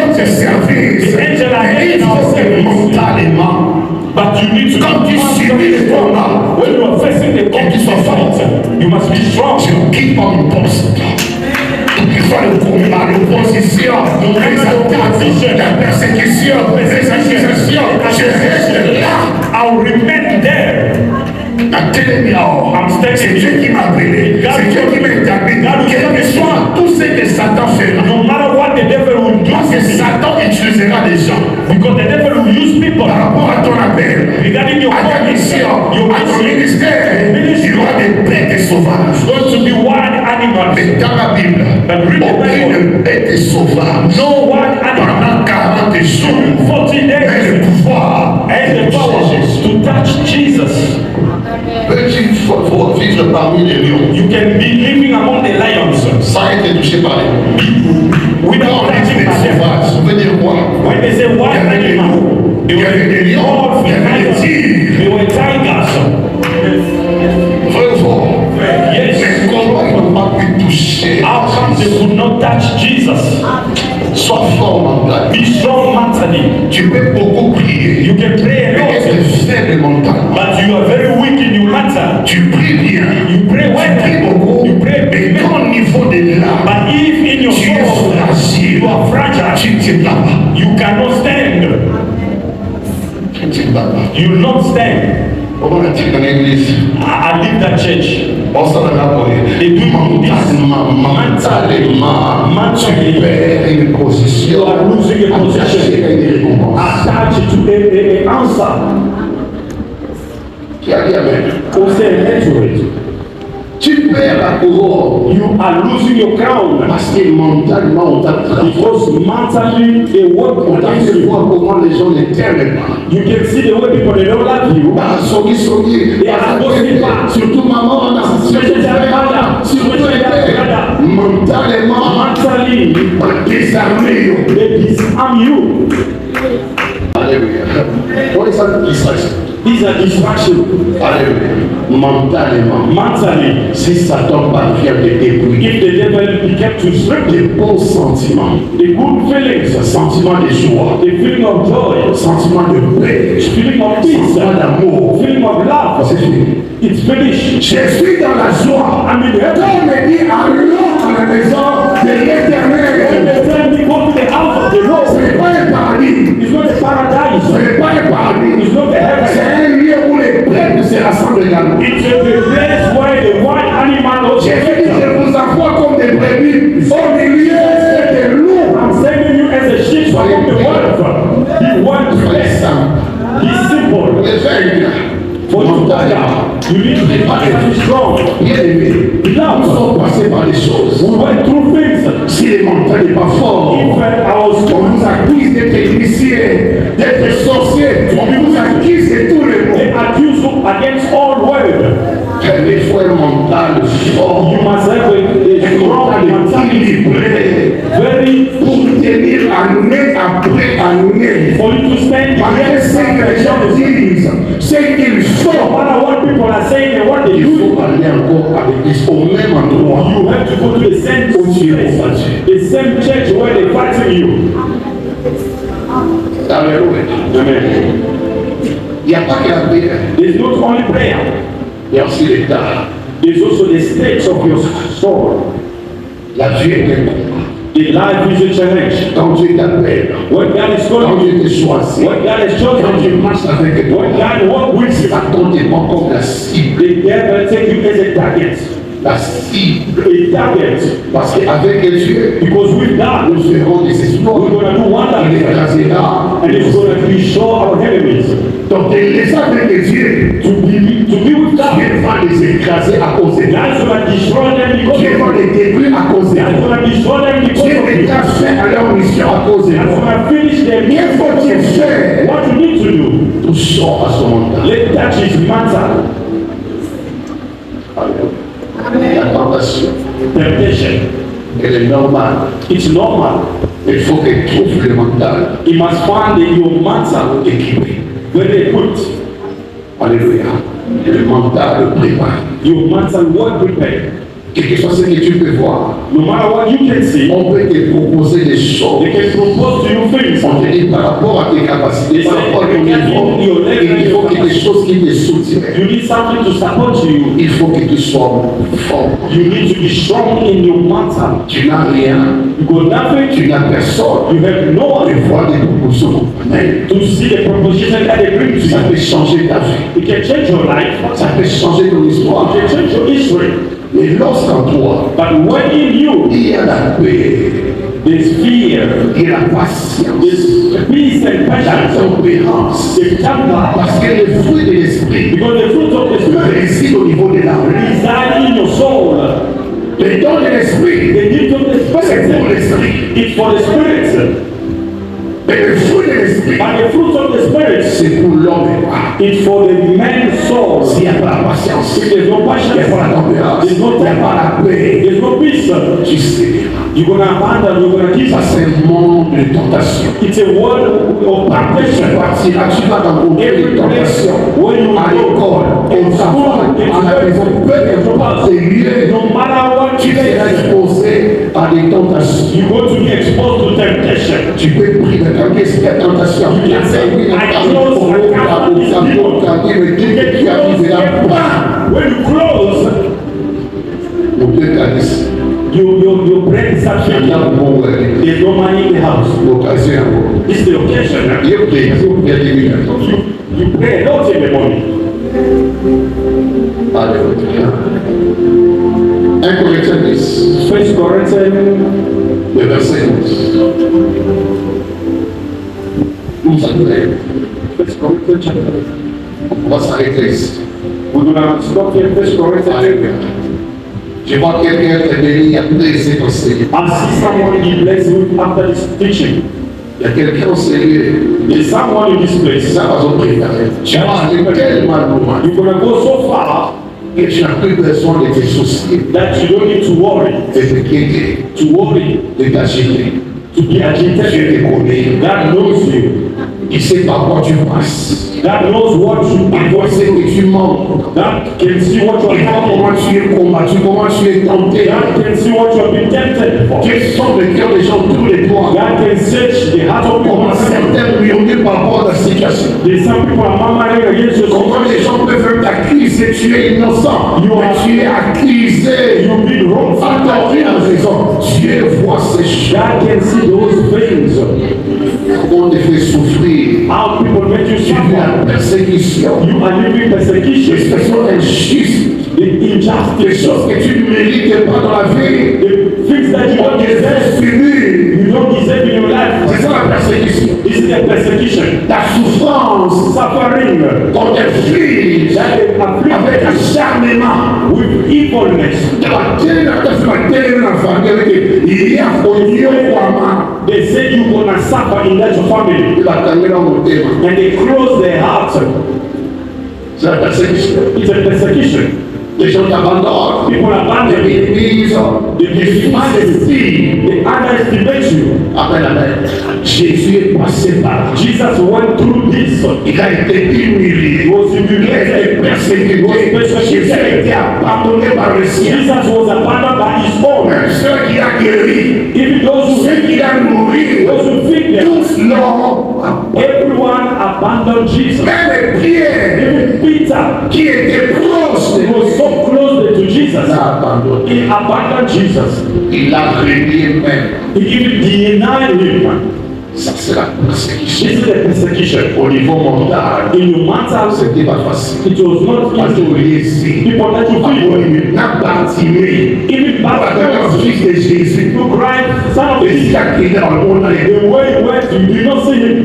notre service? Il faut que mentalement, But you need to quand tu subis les tourments, when you are facing the quand tu sois fort, you must be strong. tu quittes ton poste. Qu'il soit le combat, l'opposition, les attaques, la persécution, les accusations, je reste là. I'll remain there. C'est Dieu qui m'a appelé, c'est Dieu qui m'a établi. Quel que soit tout ce que Satan fait, No matter what the devil will do, parce que Satan utilisera des gens because the devil will use people par rapport à ton appel, regarding your à ta mission, à ton ministère. Il y aura des bêtes sauvages. going to be wild animals. Mais dans la Bible, aucune bête sauvage No wild animal pendant 40 jours 40 mais days le pouvoir and the power to touch Jesus. il faut vivre parmi les lions You can be living among the lions sans être touché par les lions. without Quand on dit touching bête them. sauvage, ça veut dire quoi? When they say Il y wild avait des animal, loups, il y avait des lions, il y avait des tigres. they were tigers. Vrai ou faux? Yes. Mais comment ils n'ont pas pu toucher? How come they could not touch Jesus? Sois fort mental. Be strong mentally. Tu peux beaucoup prier. You can pray a Mais lot, est-ce faible mentalement? but you are very weak in your matter. Tu pries bien. You pray Tu pries well. beaucoup. You pray Mais big. quand au niveau de l'âme, But if in your tu es soul fragile, you are fragile, tu ne tiens pas. you cannot stand. Tu ne tiens pas. You will not stand. Comment on a-t-il dans l'église? I leave that church. On s'en a parlé. They do Mentalement, tu perds une position. You are losing a position. Attaché à une récompense. Attached to a answer. Qui a dit amen? Who said to it? Tu perds la couronne. You are losing your crown. Parce que mentalement, on t'a trahi. Because mentally they work On t'a against fait you. voir comment les gens ne t'aiment pas. You can see the way people they don't love you. Bah, sogi, surtout maman, surtout père, mentalement, Mentally on a désarmé. they disarm you. Alléluia. Oui, ça distraction. These are distractions. Alléluia. Mentalement, Mentally, si Satan parvient de débrouiller, if the devil began to strip les you, bons sentiments, the good feelings, sentiment de joie, the feeling of joy, sentiment de paix, feeling of peace, sentiment d'amour, feeling of love, c'est fini. it's finished. Je suis dans la joie. I mean, Quand on me dit allons à la maison de when l'éternel, they tell me go to the house of the ce Lord, n'est pas un paradis, it's not a ce paradise, n'est pas un paradis, it's not a c'est heaven. un lieu où les prêtres se rassemblent également. It's a place where the wild animal also Jésus dit, je vous envoie comme des brebis au milieu des loups. I'm sending you as a sheep from the wolf. Be one Soyez flesh. simple. Be simple. Les faire For you to die, you need to be mentally strong. bien aimé, nous Love. sommes passés par des choses. We went through things. Si le mental n'est pas fort, In fact, I was on vous accuse d'être initié, d'être sorcier, on vous accuse de tout le they monde. accuse you against all world. Il faut un mental fort, You must have a un strong mental mentality. équilibré, Very pour tenir année après année. for you to stand Malgré ce que les gens disent, ce qu'ils no font, matter what people are saying and what they il do. faut aller encore avec eux au même endroit. You have to go to the same place, the same church where they're fighting you. Alléluia. Amen. Il n'y a pas que la prière, There's not only prayer, il y a aussi l'état. there's also the state of your soul. La vie est un combat. The life is a challenge. Quand Dieu t'appelle, When God is quand calling you, Dieu te choisit, when God has quand chosen Dieu you, marche avec toi, when God walks with c'est you, pas ton démon comme la cible. the devil take you as a target. La cible. A target. Parce qu'avec Dieu, Because with God, nous ferons des exploits. we're going to do Il wonders. écrasera. And it's going to destroy our enemies. Donc, les avec Dieu, To be with God, Dieu va les écraser à cause de toi. God's going to destroy them because Dieu of va you. les détruire à cause de God's toi. going to destroy them because Dieu of you. est à faire à leur mission à cause de God's toi. going to finish their Qu'est-ce mission. faut-il faire? What you need to do, Tout sort à son mental. let that is matter. La tentation, Temptation. elle est normale. It's normal. Il faut qu'elle trouve le mental You must find that your matter équipé. very good. Alléluia. Le mental le prépare. Your matter well prepared. Quel que soit ce que tu peux voir, no matter what you can see, on peut te proposer des choses. they can propose to you things. On te dit par rapport à tes capacités, par rapport à ton niveau, il faut quelque chose qui te soutienne. You need something to support you. Il faut que tu sois fort. You need to be strong in your matter. Tu n'as rien, You got nothing. tu n'as personne. You have no Tu one vois des propositions. Amen. to see the proposition that they bring to Ça you. peut changer ta vie. It can change your life. Ça peut changer ton histoire. It can change your history. Mais lorsqu'en toi, But when in you, il y a la paix, there's fear, il y a la patience, there's peace and la passion, tempérance. the temper, Parce que le fruit de l'esprit because the fruit of the Spirit réside au niveau de l'âme. reside in your soul. Les dons de l'esprit, The gift of the c'est pour Spirit, l'esprit. it's for the Spirit. Mais le fruit de l'esprit, But the fruit of the Spirit, c'est pour l'homme. it's for the man's soul. S'il n'y a pas la patience, If there's no il n'y a passion, pas la tempérance, there's il no n'y a pas la paix, there's no peace. tu sais. You're going to abandon, you're going to give Ça, us. c'est un monde de tentation. It's a world of Partout tu temptation. parti, là, tu vas rencontrer des tentations. À l'école, au travail, à la maison, peu importe les lieux, No matter what tu you seras do, exposé à des tentations. you're going to be exposed to temptation. Tu peux prier de quand qu'est-ce qu'il y a tentation. Tu as servi dans ta vie pour l'autre, mais dès que tu arriveras, bam, When you close, au deux calices. your brain starts Il y a shaking. un bon word. There's no money in the house. L'occasion encore. It's the occasion. Il prie, il y a des minutes. You pray a lot in the morning. Alléluia. 1 Corinthiens 10, 1 Corinthians, le verset 12. Nous allons lire. 1 Corinthians chapter. On va s'arrêter ici. We're going to stop here. 1 Corinthians. Alléluia. Je vois quelqu'un te béni après cet enseignement. I see someone in place after this teaching. Il y a quelqu'un au sérieux. There's someone in this place. Ça va se préparer. Tu vas aller tellement loin You're going to go so far que tu n'as plus besoin de te soucier, that you don't need to worry. de t'inquiéter, To worry, de t'agiter. to be Dieu agitated. te connaît. God knows you. Il sait par quoi tu passes. God knows what you Il voit ce que tu manques. God can see what you Il voit are comment tu es combattu, comment tu es tenté. God can see what you have been tempted for. Dieu sent le cœur des gens autour de toi. God can search the heart of Comment people. certains murmurent par rapport à la situation. There's some people are murmuring against you. Comment les gens peuvent t'accuser, tu es innocent, mais tu es accusé. You've been wrong. Attends, une raison. Dieu voit ces choses. God can see those things. On te fait souffrir. How people make you Tu vis suffer. la persécution. You are living persecution. Des personnes injustes. The Des injustice. choses que tu ne mérites pas dans la vie. The things that you On don't te fait deserve. subir. You don't deserve in your life. C'est ça la persécution. This is the persecution. Ta souffrance, Suffering. qu'on t'inflige That is avec afflicted acharnement. with evilness. Il y a They said you're gonna suffer in that family. And they close their hearts. C'est la persécution. It's a persecution. Les gens t'abandonnent. People abandon Ils you. minimisent. Ils sous-estiment. They underestimate you. Amen, amen. Jésus est passé par là. Jesus went through this. Il a été humilié. He was Il a été humiliated. persécuté. Jésus a été abandonné par le ciel. Jesus was abandoned by his own. Ceux qui a guéri, Even those who ceux qui a nourri, those who feed them, tous l'ont abandonné. everyone abandoned Jesus. Même Pierre, Even Peter, qui était proche de he was lui, so close to Jesus. l'a abandonné. He abandoned Jesus. Il l'a renié même. He even denied him. Ça, c'est la This persécution. is the persecution. Au niveau mondial, In your man's house, c'était pas facile. it was not Parce easy. que ici, People that you feel, il n'a pas timé. even Parce back que then, le fils de Jésus, you cried, son of et Jesus. il a crié dans le monde, The way he went, you did not see him.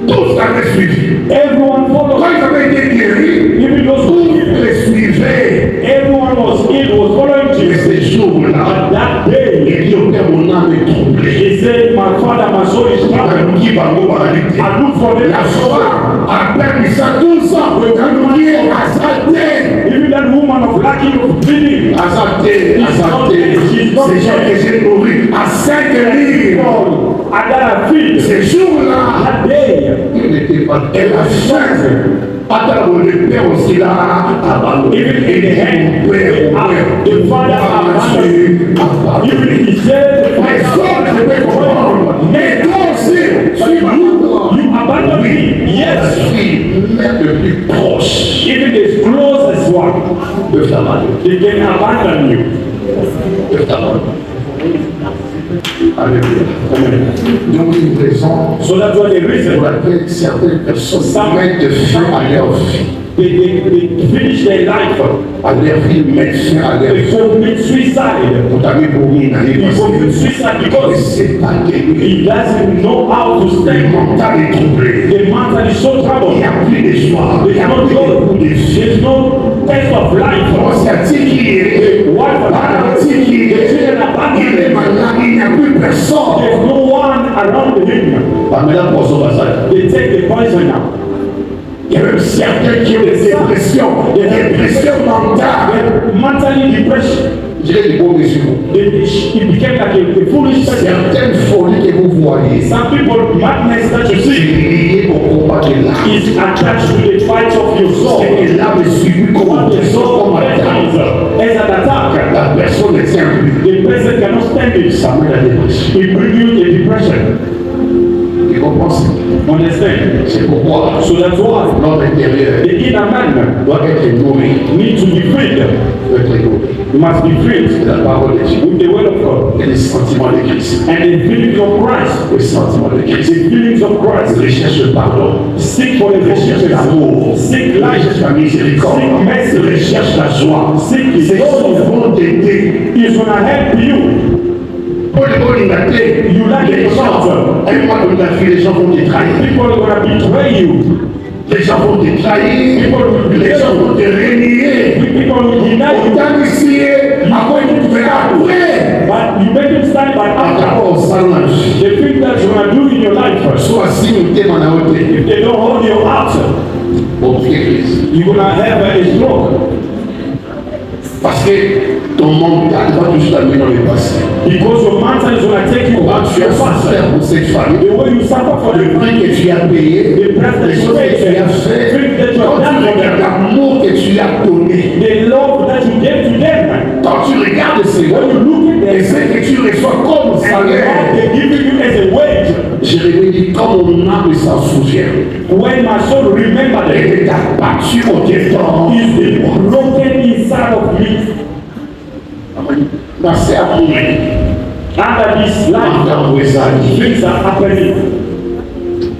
tous avaient suivi. Everyone Quand followed. ils avaient été guéris, Even those tous who les suivaient. everyone was in, was following Et Jesus. ces jours-là, But that day, il dit au Père, mon âme est troublée. he said, my father, my soul is troubled. Qui va nous parler? I look for the La foi a permis ça 12 ans. Quand nous lions à sa tête, even that woman of lacking of bleeding. à sa tête, ces gens que j'ai nourris, à 5 livres. And that I feel Ces jours-là, that day, il n'était pas. Et la chaise, Attends, le père aussi là, abandonné. Even in the hand, the father abandoned. Even he said, the Mais father ça, je peux comprendre. Mais toi aussi, you abandoned me. Yes. même le plus proche Even the closest one, peuvent t'abandonner. they can abandon you. Peuvent t'abandonner. Alléluia. Donc une raison So that's why the pour reason laquelle certaines personnes mettent fin à leur vie. they finish their life. À leur vie, mettent fin à leur They vie. commit suicide. On t'a mis pour une année He commit passée. suicide Mais because c'est pas guéri. he doesn't know how to Le stand. mental est troublé. The mental is so Il troubled. n'y a plus d'espoir. Il n'y a plus de goût de vie. There's no test of life. On s'est dit qu'il est. The wife On abandoned. s'est dit qu'il The est. children abandoned. Il est malade. Il n'y a plus personne. There's no one around him. Pamela poisson basal. They take the poison now. Il y a même certains qui ont des dépressions mentales. They're mentally depressed. Je dirais des bons musulmans. It became like a foolish person. Certaines folies que vous voyez, Some people, madness that you c'est see lié au combat de l'âme. is attached to the fight of your soul. C'est que l'âme est suivie comme What the soul comme attaque. as an attack. La personne ne tient plus. The person cannot stand it. Ça met la dépression. It brings you a depression. Tu comprends ça? Understand? C'est pourquoi So that's why l'homme intérieur the inner man doit être nourri. needs to be freed. Doit être nourri. You must be freed C'est la parole de Dieu. with the word of God Et les sentiments de Christ. and the feelings of Christ. Les sentiments de Christ. The feelings of Christ. Recherche le pardon. Seek for the Recherche forgiveness. l'amour. Seek life. Recherche la miséricorde. Seek mercy. Recherche la joie. Seek his Ces choses glory. vont t'aider. He's gonna help you. Pour les bonnes libertés, You like les it gens, or not? un mois de la vie, les gens vont te trahir. People are gonna betray you. Les gens vont te trahir. Les gens vont te renier. People will deny On you. t'a initié avant que tu verras après. But you make them stand by Par after. rapport au salage. The thing that you're gonna do in your life first. Soit si nous t'aimons à haute. If they don't hold your heart, Pour Christ. you're gonna have a stroke. Parce que ton mental va toujours t'amener dans le passé. Because your mental is gonna take you Quand back to tu your as past. souffert pour cette famille, The way you suffer for le the prix que tu as payé, the price that les you choses que tu paid, as fait, quand tu regardes l'amour que tu as donné, the love that you gave to them. quand tu regardes ces When you look at et them, ce que tu reçois comme and what salaire, they give you as a wage, Jérémie dit, comme mon âme s'en souvient, when my soul remember them, et t'a battu au défend, is the broken inside of me. dans ces amours, Under this life, dans vos amis, things are happening.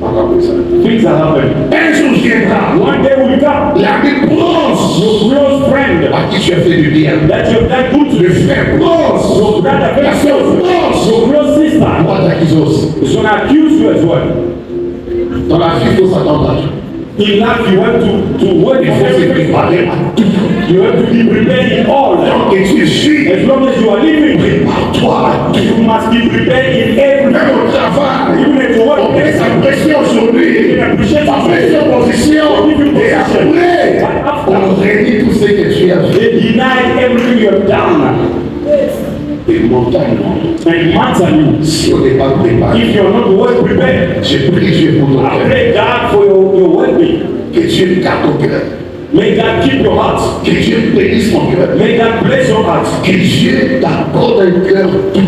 dans vos amis. Things are happening. Un jour viendra, One day will come. la plus proche Your close friend à qui tu as fait du bien, that you've done good to, le frère proche, your brother, la soeur proche, your close sister, moi t'accuser aussi. is gonna accuse you as well. Dans la vie, il faut s'attendre à tout. In life, you have to work Il for faut se everything. préparer à tout. You have to be prepared in all. Tant que tu suis, As long as you are living, prépare-toi à tout. you must be prepared in everything. Même au travail, Even at your on work, met sa pression aujourd'hui, sa pression position, et après, on réunit tout ce que tu as fait. they deny everything you have done. Et mentalement, And mentally, si on n'est pas préparé, if you're not well prepared, je prie Dieu pour ton I cœur, pray God for your well-being. que Dieu garde ton cœur, May God keep your heart. que Dieu bénisse ton cœur, May God bless your heart. que Dieu t'accorde un cœur doux,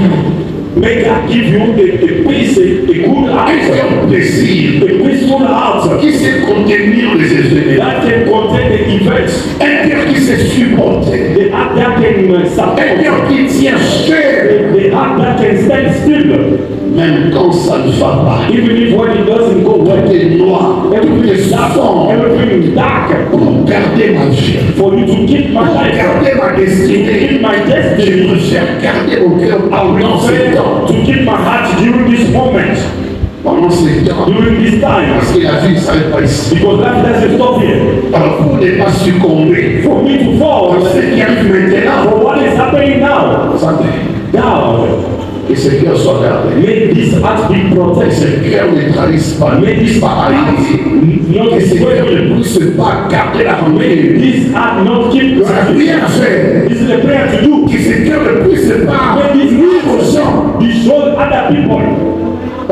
May God give you a peace, a good un heart, cœur plaisir, a peaceful heart qui sait contenir les événements, that can contain the events, un cœur qui sait supporter, the heart that can un support, cœur qui tient cher, the heart that can stand still, même quand ça ne va pas. even if when it doesn't go well. Tout est noir, tout Everything est is dark, sombre, everything is dark. pour garder ma vie, For you to keep my pour life, garder ma keep destinée. my Je destiny, préfère garder mon cœur I pendant will ce pray temps, to keep my heart during this moment, pendant ce temps, during this time, parce que la vie ne s'arrête pas ici. because life doesn't stop here. Alors pour ne pas succomber For me to fall, à ce qui arrive maintenant, for what is happening now, que ce cœur soit gardé, may this heart be que protected. ce cœur ne trahisse pas, ne puisse pas arrêter, Not que ce cœur destroyed. ne puisse pas garder la ramée. This heart not keep C'est la prière à faire. This is a prayer to do. Que ce cœur ne puisse pas nuire aux gens. Destroy other people.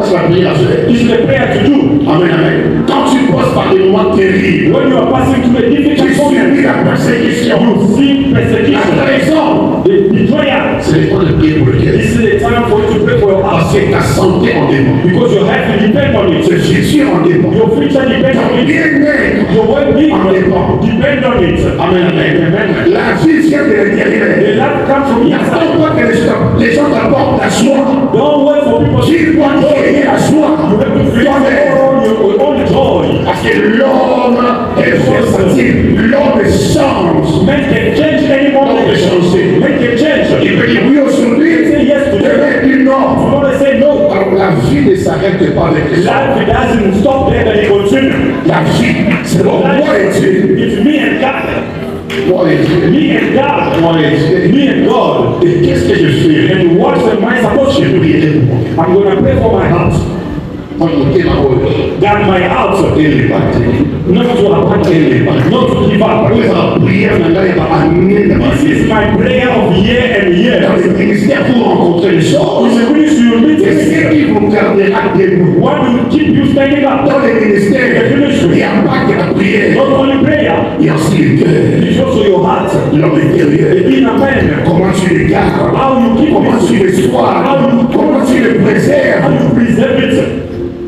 C'est la prière à faire. This is a prayer to do. Amen, amen. Quand tu passes par des moments terribles, When you are passing passing through a Tu difficult moment. subis la persécution. You feel La persecution, trahison. the betrayal. C'est le temps de prier pour le cœur. This is the time for you to pray for your heart. Parce que ta santé en dépend. Because your health will depend on it. Ce futur en dépend. Your future depends on Ton it. bien-être Your well-being en dépend. depend on it. Amen, amen, amen. La vie vient de l'intérieur. The life comes from inside. N'attends pas que les gens t'apportent la joie. Don't wait for people to Tu dois créer la joie. You have to create your own joy. Parce que l'homme est versatile. L'homme change. Men can change any moment. L'homme est changé. Men can change. Il peut dire oui aujourd'hui. Say yes to them. Demain, il dit non. Tomorrow say no. Alors la vie ne s'arrête pas avec les gens. Life doesn't stop there, but it continues. La vie, c'est bon. Moi et Dieu. It's me and God. Moi et Dieu. Me and God. Moi et Dieu. Me and God. Et qu'est-ce que je fais? And what am I supposed to Je do? prierai pour moi. I'm going to pray for my heart. Moi, je ma route. That my heart Et les bâtiments. not to abandon, not to give up. Oui, la prière, maintenant, il va amener la This is my prayer of year and year. dans le ministère pour rencontrer les choses. It's a ministry you meet C'est ce in. qui vous gardera debout. What will keep you standing up? Dans les ministères, il n'y a pas que la prière. Not only prayer, Il y a aussi le cœur, it's also your heart. l'homme intérieur. The inner man. Comment tu le gardes? How you keep Comment tu it. le soignes? Comment tu le How préserves? you preserve it.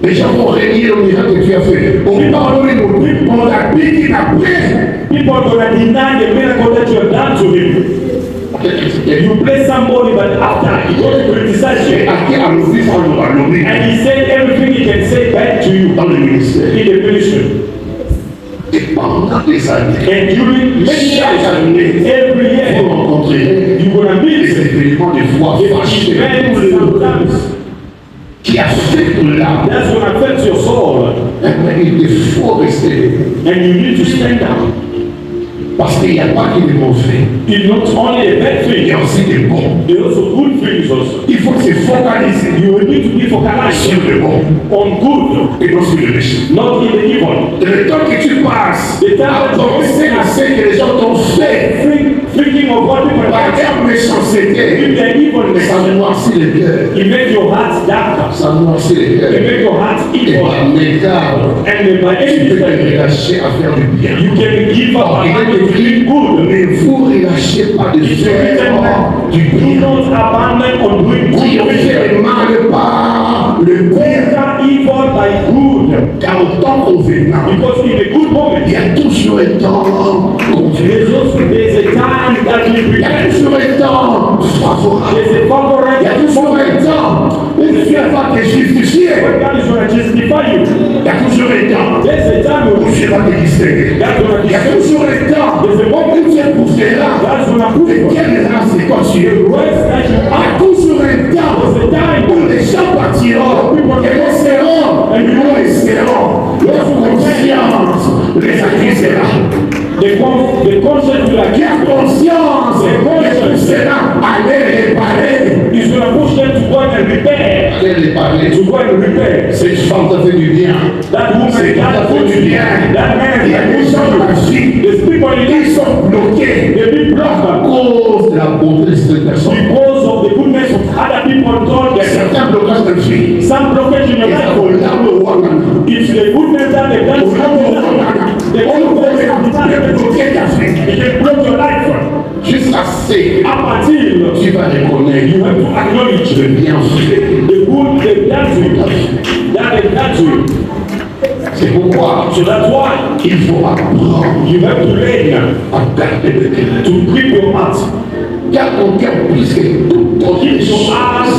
Les gens vont régner le miracle que tu as fait. On pardonne-nous. On a dit qu'il a pris. People are going to deny the miracle that you have done to him. You bless somebody, but after he goes to criticize Et you, à qui a l'oubli, ça on va l'oublier. and he said everything he can say back to you Dans le ministère. in the ministry. Et pendant des années, And during many years, every vous year, rencontrerez you're going to des meet événements de foi fâchés events sometimes. qui affectent l'âme. That's going to affect your soul. Mais il faut rester. And you need to stand up. Parce qu'il n'y a pas que des mauvais. It's not only a bad Il y thing, a aussi des bons. there are also good things also. Il faut se focaliser You will need to be focused sur le bon on good, et non sur le méchant. not in the evil. Et le temps que tu passes à penser à ce que les gens t'ont fait Thinking of what people par have leur done, méchanceté, if they're evil, ça noircit le cœur. it makes your heart darker. Ça noircit le It cœur. makes your heart Et evil. par l'égard, And by tu any peux te mistake, relâcher à faire du bien. you can give up Il and est do écrit, good. mais vous relâchez pas de faire du Do bien. not abandon on doing good. Triomphez le mal par le bien. Conquer evil by good. Car au temps convenant, Because in a good moment, il y a toujours un temps convenant. there's a time that we Il y a prepare. toujours un temps favorable. There's a Il y a favorable toujours un temps où Dieu va te justifier. when God is going to justify you. Il y a toujours un temps There's a time où when Dieu va te distinguer. God's going to Il y a justify toujours un temps où Dieu prouvera God's going to de prove you. quelle race est quoi tu es. The rest that you Il y a are. toujours un temps où les gens partiront et nous serons et nous resterons. Leur conscience les accusera. The conscience will Qui a accuse conscience les poussera à les réparer. is going to push them to go and repair. À les réparer. To go and repair. Cette femme t'a fait du bien. That woman, Cette femme t'a that fait du woman, bien. that Il y a man, des gens dans la vie there's people in qui life, sont bloqués they be à blocked cause de la beauté de cette personne. because of the goodness of other people told them. Certains blocages de vie. Some blockage in your Et ça life. vaut l'arme au Rwanda. It's the goodness that they've done. Au l'arme au Rwanda. The On goodness pourrait of the bloquer ta vie. It can block your life. Jusqu'à ce que Up until tu vas reconnaître you have to acknowledge le the bienfait. good they've done to you. That they've done to you. C'est pourquoi So that's why il faut apprendre you have to learn à garder le cœur. to grip your heart. Garde ton cœur plus que toute autre Keep your chose. eyes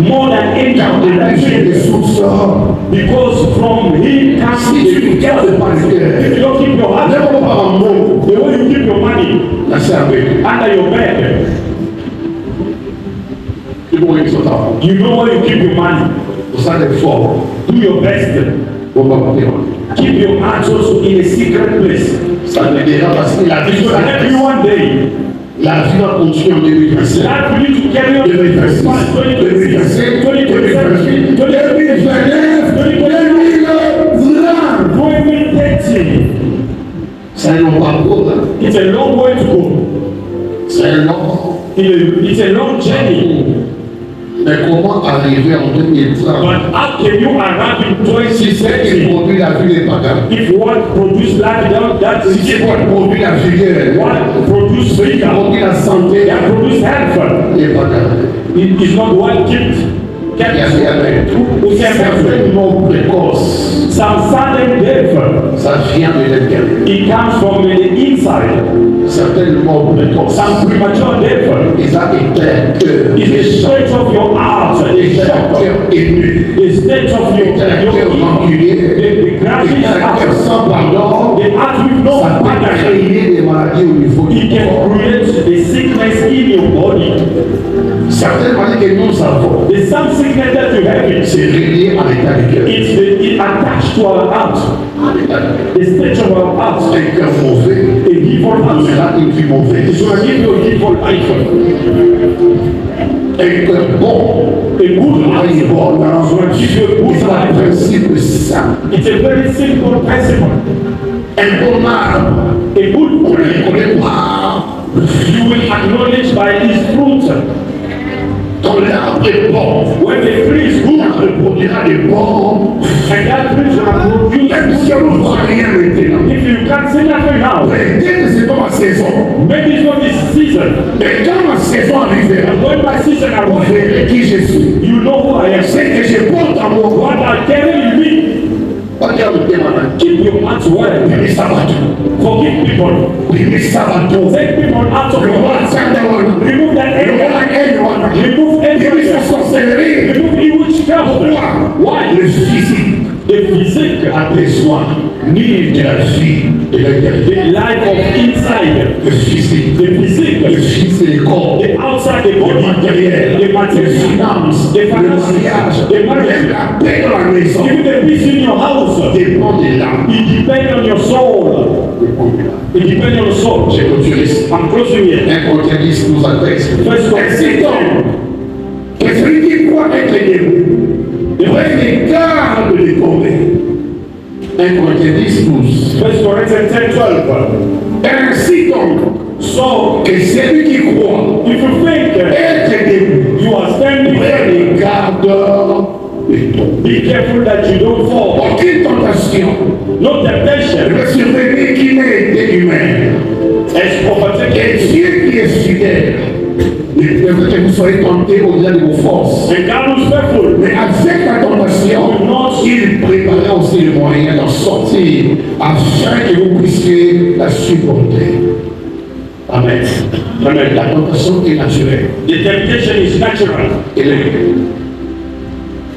more than any Garde other le cœur des thing. sources. Because from him comes Si tu ne the gardes pas le If cœur, you don't keep your heart, n'importe pas un mot, the way you keep your money la cervelle. under your bed, Tu vois, ils sont en you know where you keep your money. pour ça, les forts, Do your best. on va pas dire. Keep your heart also in a secret place. Ça ne dira parce que la vie It's going to help you one day. la vie va continuer en 2027. Life will need to carry on. 2026, 2027, 2028, 2029, 2030. 2030. C'est un long parcours. Hein. It's a long way to go. C'est un long. It's a long journey. Mais comment arriver en 2030 But how can you arrive in si c'est qui 2020 produit la vie des pagans? if what produce life that Si c'est is quoi produit la vigueur? what produce Qui freedom, produit la santé? that produce health? Les pagans. It is not what kept Il y a avec tout. Certains morts précoces, some sudden death. ça vient de l'intérieur. It comes from the inside. Certaines morts précoces, Some premature death ils ont été cœur. is the state of your heart, the shock, Cœur ému. the state of your Cœur rancunier. the grudges Cœur heart, sans pardon. the heart with no Ça peut pardon. créer des maladies au niveau It du can corps. create the sickness in your body. Certaines maladies que nous avons, The some sickness that you have, c'est relié à l'état du cœur. it attached to our heart, the state of our heart. Un cœur mauvais, A evil nous heart sera une vie is mauvaise. going to give you a evil life. Un cœur bon, A good sera life une bonne. is going to give you a good C'est un life. principe sain. It's a very simple principle. Un bon arbre, A good on tree, ne connaît pas. you will acknowledge by its fruit. Quand l'arbre est bon, When the tree is good, l'arbre produira des bons. and that tree is going to produce Même si on ne voit rien maintenant. if you can't see nothing now, Peut-être que c'est pas ma saison. maybe it's not this season. Mais quand ma saison arrivera, And when my season vous arrives, verrez qui je suis. you know who I am. C'est que je porte en moi. What I'm telling you, Pas dire le témoignage. keep your mouth well. Mais ça va tout. Forgive people. Mais ça va tout. Take people out of your heart. Remove that anger. Remove anger. Remove evil stuff. Why? Le physique The physique, a besoin ni de la vie de l'intérieur. the life of inside, Le physique, the physique, le physique, le corps, the outside, the le body, matériel, the les material, finances, the le finances, mariage, the même marriage. la paix dans la maison Even the peace in your house, dépend de l'âme. it depends on your soul. Dépend de l'âme. It depends on your soul. J'ai continué. I'm closing here. 1 Corinthiens 10 nous atteste. First Ainsi donc, Corinthians, que celui qui croit être debout, prenez garde de tomber. 1 Corinthiens 10, 12. First Corinthians 10:12. Ainsi donc, So, que celui qui croit if you think être debout, you are standing firm, prenez garde de tomber. be careful that you don't fall. Aucune tentation No ne temptation peut survenir qui n'ait été humaine. is overtaken. Et Dieu qui est fidèle, il permet que vous soyez tentés au-delà de vos forces. And God is faithful. Mais avec la tentation, il préparait aussi le moyen d'en sortir afin que vous puissiez la supporter. Amen. Amen. La tentation est naturelle. The temptation is natural. Elle est.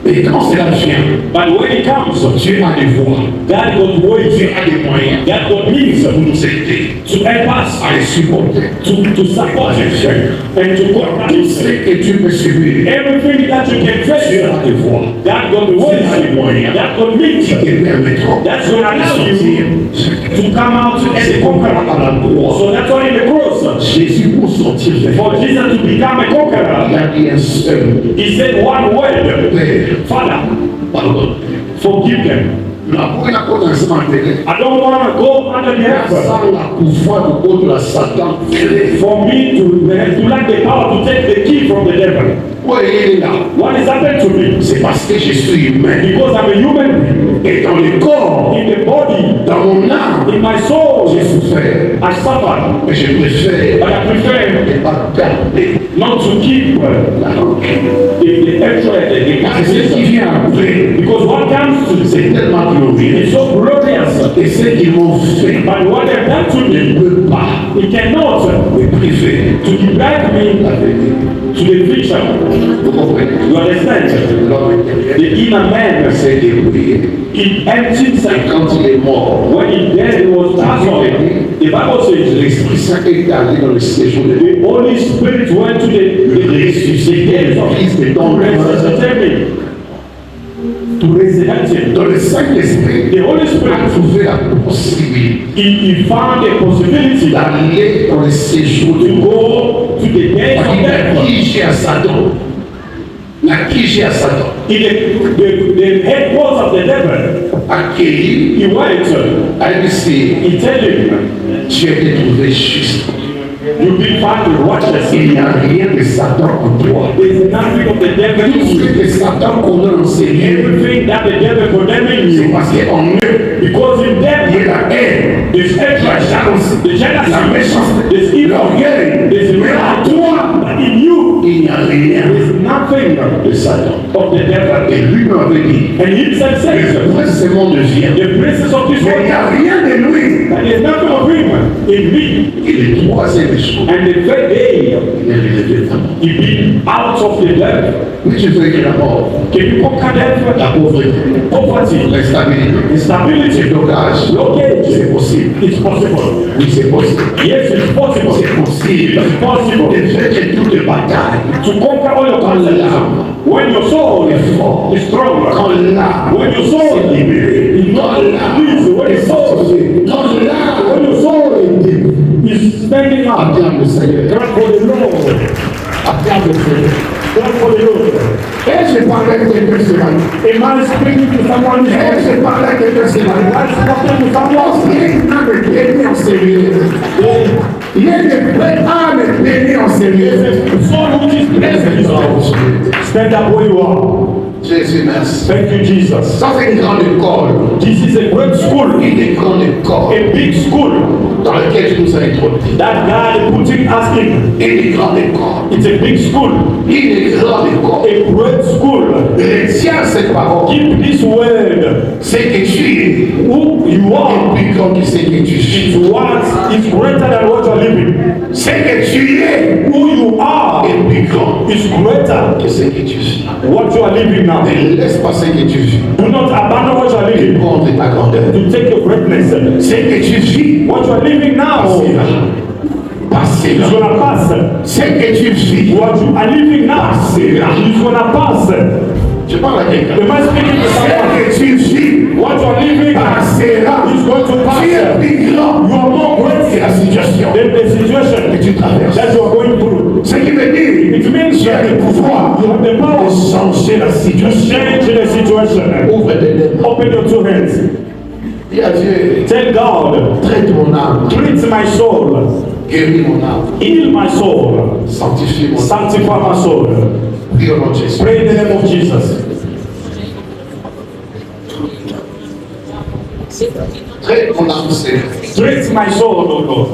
Et quand cela vient, But when it comes, Dieu a des voies, God got ways, Dieu a des moyens God got means pour nous aider to help us, à les supporter. to support us, and to Tout combat ce que tu peux subir, everything that you can Dieu face. a des voies God got the ways, God got means. qui te permettront That's what de allows sortir. you to come out and conquer. À la croix, So that's why in the cross, Jésus pour sortir de for Jesus to become a il conqueror, a dit un seul he said one word, Père, Father, pardon. forgive them. La première commencement de I don't want to go under the effort sans la pouvoir de contre la Satan. for me to lack the power to take the key from the devil. Pourquoi il est là? What is happened to me? C'est parce que je suis humain. Because I'm a human being. Et dans le corps, In the body, dans mon âme, in my soul, j'ai souffert. I suffer. Mais je préfère But I prefer ne pas garder not to keep la rancune. the hatred, the Parce que ce qui accusation. vient après, Because what comes to c'est tellement glorieux. is so glorious. Et ce qu'ils m'ont fait But what they've done to ne me, peut pas it cannot me priver to deprive me la vérité. to the future. Vous comprenez? You understand? L'homme intérieur The inner man, s'est débrouillé. it emptied Et himself. quand il est mort, When he dead, he was transformed. The Bible says l'Esprit Saint est allé dans le séjour de the Holy Spirit went to the ressuscité, the le Fils de ton to resuscitate me, to resurrect him. dans le Saint-Esprit, The Holy a Spirit, trouvé la possibilité he found a possibility d'aller dans le séjour de to go to the gates of Il a heaven. quiché à Satan. Il a quiché à Satan. In the headquarters of the devil, Accueilli, he went, a laissé, he tell him, tu as été trouvé juste. You be found righteous. Il n'y a rien de Satan en toi. There's nothing of the devil in Tout ce you. que Satan condamne en Seigneur, Everything that the devil condemning c'est you, parce qu'en eux, because in il y a them la haine, there's la hatred, jalousie, the jealousy, la méchanceté, there's evil, l'orgueil. there's Mais en wrath. toi, But in you, il n'y a rien there's nothing de Satan. of the devil. Et lui m'avait dit, And himself says, le prince de ce monde vient, the princes of this mais il n'y a world, rien de lui. that there's nothing of him in me. Et le troisième jour, And the third day, il est levé vraiment. he be out of the devil. Oui, tu veux que la mort, Can you conquer death? la pauvreté, Poverty, l'instabilité, instability, le blocage, blockage. c'est possible. It's possible. Oui, c'est possible. Yes, it's possible. C'est possible. It's possible De faire toute bataille. to conquer all your concerns. When your soul is strong, Quand l'âme when your soul est libérée, is not l'âme when est your soul, sortie, quand l'âme when your soul is standing up, acclame le Seigneur, grant for the Lord, acclame le Seigneur. grant for the Lord. Et je parlais avec quelqu'un ce matin. A man speaking to someone is Et je parlais avec quelqu'un ce matin. man speaking to someone. Il y a une âme bénie en sérieux. Il y a une vraie âme bénie en sérieux. Soul which is blessed is God. Stand up where you are. Jésus, merci. Thank you, Jesus. Ça, c'est une grande école. This is a great school, Une grande école a big school dans laquelle tu nous as introduits. that God putting us in. Une grande école. It's a big school, Une grande école. a great school. Retiens cette parole. Keep this word. C'est que tu es. Who you are Et puis quand tu sais que tu is es. what is greater than what you are living. C'est que tu es. Who you are Et puis quand is greater que ce que tu es. what you are living now. Ne laisse pas ce que tu vis. Do not abandon what you are living Prends de ta grandeur. to take your greatness. Ce que tu vis. What you are living now Passez-la. is Passez-la. gonna pass. Ce que tu vis. What you are living now is gonna pass. Je parle à quelqu'un. Am I speaking to Ce someone? que tu vis. What you are living Passera. is going to pass. Tu es plus grand. You are more C'est great la situation than the que situation tu traverses. that you are going through. Ce qui veut dire, It means tu as le pouvoir you have the power de changer la to situation. change the situation. Ouvre les lèvres. Open your two hands. Dis à Dieu, Tell God, traite mon âme, treat my soul, guéris mon âme, heal my soul, sanctifie mon âme. sanctify my soul. Prie au nom de Jésus. Pray in the name of Jesus. Traite mon âme, Seigneur. Treat my soul, O Lord.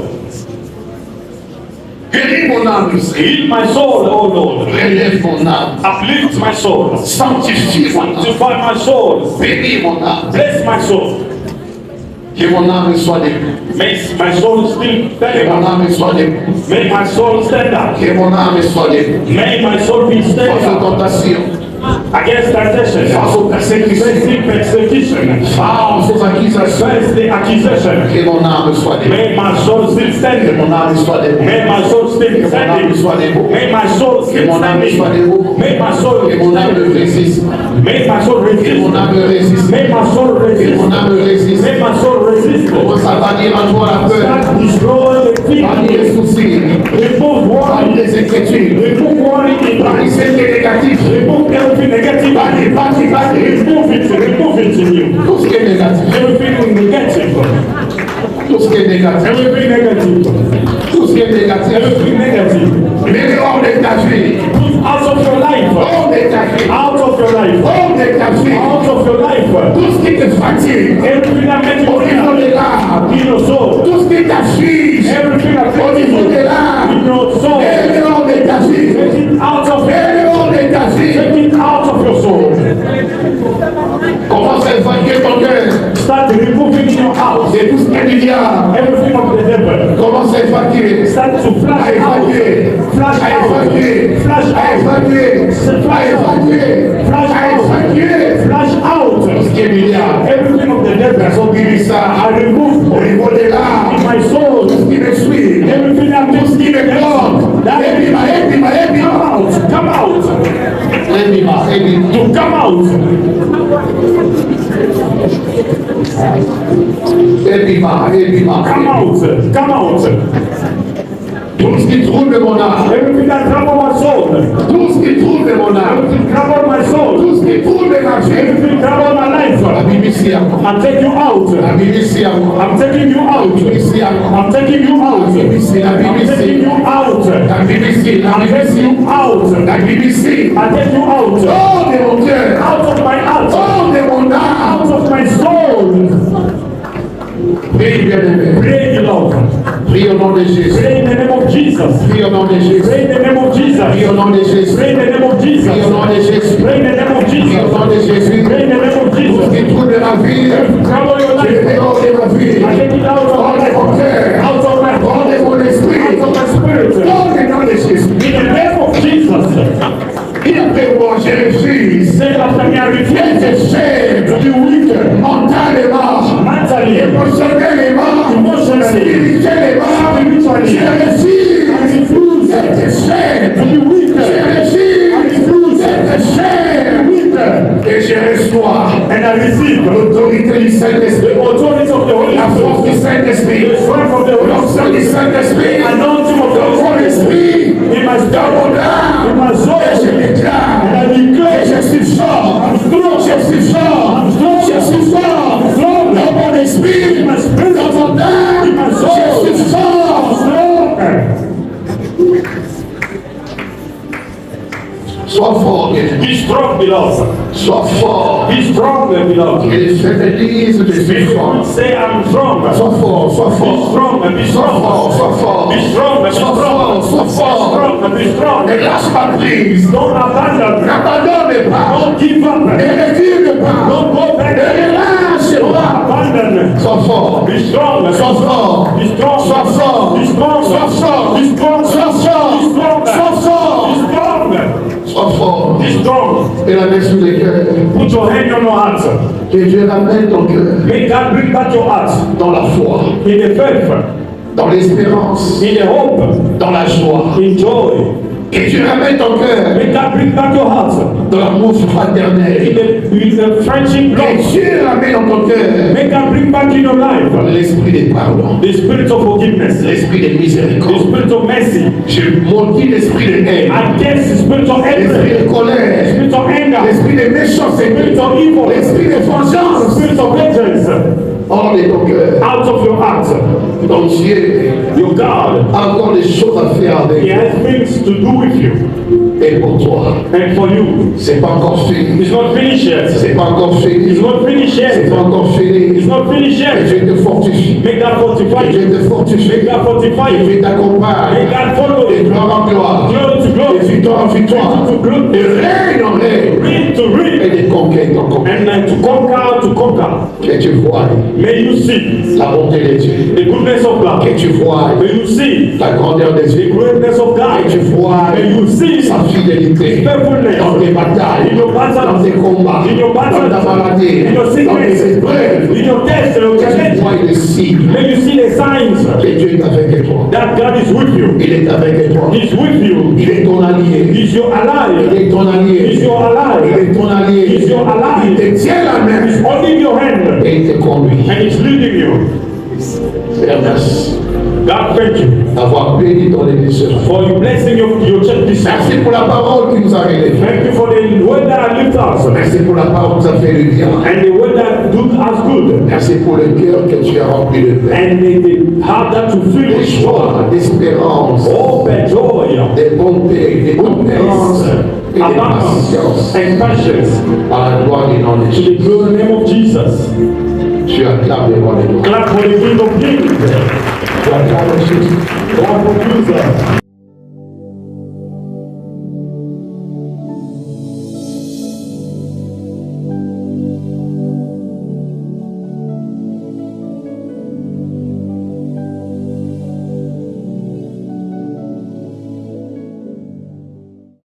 Guéris mon âme, Seigneur. Heal my soul, O Lord. Relève mon âme. Uplift my soul. Sanctifie mon âme. Sanctify my soul. Bénis mon âme. Bless my soul. Que mon âme soit debout. May my soul still Que stand mon up. âme soit debout. May my soul stand up. Que mon âme soit debout. May my soul be Face stand aux up tentations. against temptation. Face aux persécutions. Facing persecution. Face aux accusations. Face the accusation. Que mon âme soit debout. May my soul still Que stand. mon âme soit debout. May my soul still Que mon âme standing. soit debout. May my soul Que still mon âme soit standing. debout. May my soul Que mon âme standing. résiste. May my soul Que resist. mon âme résiste. May my soul Que resist. mon âme résiste. May my soul resist. Commence à bannir en toi la peur. Start destroy the Bannir fear. les soucis. Remove Bannir worry. les inquiétudes. Remove worry in Bannir life. ce qui est négatif. Remove everything negative. Bannir, bannir, bannir. Remove it in you. Tout ce qui est négatif. Everything negative. Tout ce qui est négatif. Everything negative. Tout ce qui est négatif. Everything negative. Mets-le hors de ta vie. Put out of your life. Hors de ta vie. Out of your life. Hors de ta vie. Out of your life. Tout ce qui te fatigue. Everything that makes Au you niveau feel de l'âme. in your soul. Tout ce qui t'afflige. Everything that Au makes niveau you de l'âme. in your soul. Mets-le hors de ta vie. Take it out of Mets-le hors de ta vie. Take it out of your soul. Commence à évacuer ton cœur. Start removing in your house C'est tout ce qui est du diable. everything of the devil. Commence à évacuer. Start to À flash out. évacuer. Flash À out. évacuer. Flash À out. évacuer. À évacuer. Flash À out. évacuer. Flash out. Tout ce qui est du diable. Everything of the devil. Son I remove au niveau de in l'âme. my soul. Tout ce qui me suit. Everything that Tout makes ce qui me bloque. that Ébima, ébima, come ébima. out. Come out. Ébima, ébima. To come out. Ébima, ébima. Come out. Come out. Tout ce qui trouble mon âme. Everything that trouble my soul. Tout ce qui trouble mon âme. Everything trouble my soul. Tout ce qui trouble ma vie. Everything trouble my life. La Bible ici à moi. I'm taking you out. La Bible ici à moi. I'm taking you out. La Bible ici à moi. I'm taking you out. La Bible ici. La Bible I'm taking ici. you out. La Bible ici. La I'm Bible taking ici. you out. La Bible ici. I take you out. Oh de mon cœur. Out of my heart. Oh de mon âme. Out of my soul. Prie bien-aimé. Pray, Lord. Prie au nom de Jésus. Pray in the name of Jesus. Prie au nom de Jésus. Pray in the name of Jesus. Prie au nom de Jésus. Pray in the name of Jesus. Prie au nom de Jésus. Pray in the name of Prie au Jesus. nom de Jésus. Pray in the name of Tout ce Jesus. qui trouble ma vie. Trouble your Je life. vais hors de ma vie. I take it out of Hors de mon my cœur. out of my Hors heart. de mon esprit. Out of my spirit. Hors du nom de Jésus. In the name of Jesus. Il après moi, je refuse. Say after me, I refuse. Être faible, du weak, mentalement, Mentally, émotionnellement, spirituellement, je refuse. Être faible, du weak, je refuse. Être faible. Et je reçois and I receive l'autorité du Saint-Esprit, the authority of the Holy la force Spirit, du Saint-Esprit, the strength of the Holy l'onction du Saint-Esprit, anointing of the dans mon Holy Spirit esprit, in my dans mon spirit, âme. in my Et soul. je déclare And I que declare je suis fort, je suis fort, je suis fort, dans mon esprit, dans mon âme, je suis fort. Sois fort, bien-aimé. Be strong, beloved. Sois fort. Be strong, beloved. Et les frères disent que je suis fort. Say I'm strong. Sois fort, sois Be fort. strong, be Sois strong. fort, sois fort. Be strong, be Sois strong. fort, sois Be fort. strong, be strong. Ne lâche pas prise. Don't abandon me. N'abandonne pas. Don't give up. Ne recule pas. Don't go back. Ne relâche Don't pas. abandon me. Sois fort. Be strong. Sois fort. Be strong. Sois fort. Be strong. Sois fort. Be strong. Sois fort. Be strong. Sois fort. Be strong. Sois fort. Be strong. Et la main sur le cœur. Put your hand on your heart. Que Dieu ramène ton cœur May God bring back your heart dans la foi, in the faith, dans l'espérance, in the hope, dans la joie. in joy. Que Dieu ramène ton cœur May God bring back your heart dans l'amour fraternel. in the friendship Que love. Dieu ramène dans ton cœur May God bring back in your life l'esprit de pardon, the spirit of forgiveness, the l'esprit de miséricorde. spirit of mercy, Je maudis l'esprit de haine, against the spirit of l'esprit anger, de colère, spirit of anger, l'esprit de méchanceté, spirit of evil, l'esprit de vengeance. spirit of vengeance, Hors de ton cœur. out of your heart. Ton Dieu Your God, a encore des choses à faire avec He toi has things to do with you et pour toi. and for you. C'est pas encore fini. It's not finished yet. C'est pas encore fini. It's not finished C'est yet. pas encore fini. It's not finished Et yet. je te fortifie. May God fortify Et je you. te fortifie. May God fortify Et you. je t'accompagne. May God follow Et you. gloire en gloire. Glory to Et glory. victoire en victoire. To glory. Et règne en règne. Read to read. Et de conquête en conquête. And then to conquer. Que tu vois May you see la bonté de Dieu. the goodness of God. Que tu vois May you see la grandeur de the Dieu. greatness of Que tu God. vois May you see sa fidélité faithfulness dans tes batailles, in your battles, dans tes combats, in your dans battles, ta maladie, in your dans tes sickness, épreuves. in your tests, your Que tu challenges. vois les signes May you see the signs que Dieu est avec toi. that God is with you. Il est avec toi. He's with you. Il est ton allié. He's your Il ally. est ton allié. He's your Il ally. est ton allié. He's your ally. Il te tient la main He's holding your hand et il te conduit. and he's leading you. Père, merci God thank you d'avoir béni ton église. for your blessing your church this Merci time. pour la parole qui nous a révélé. Thank you for the word that lift us Merci pour la parole qui nous a fait le bien. and the word that do us good Merci pour le cœur que tu as rempli de paix, and the heart that to fill de with joy, joie, d'espérance, hope and joy, de bonté, de goodness et de abundance patience. and patience Par la gloire du nom de to Jésus. the glory name of Jesus. Tu acclames devant les noms. Clap for the King of Kings. Tu acclames Jésus. God for Jesus.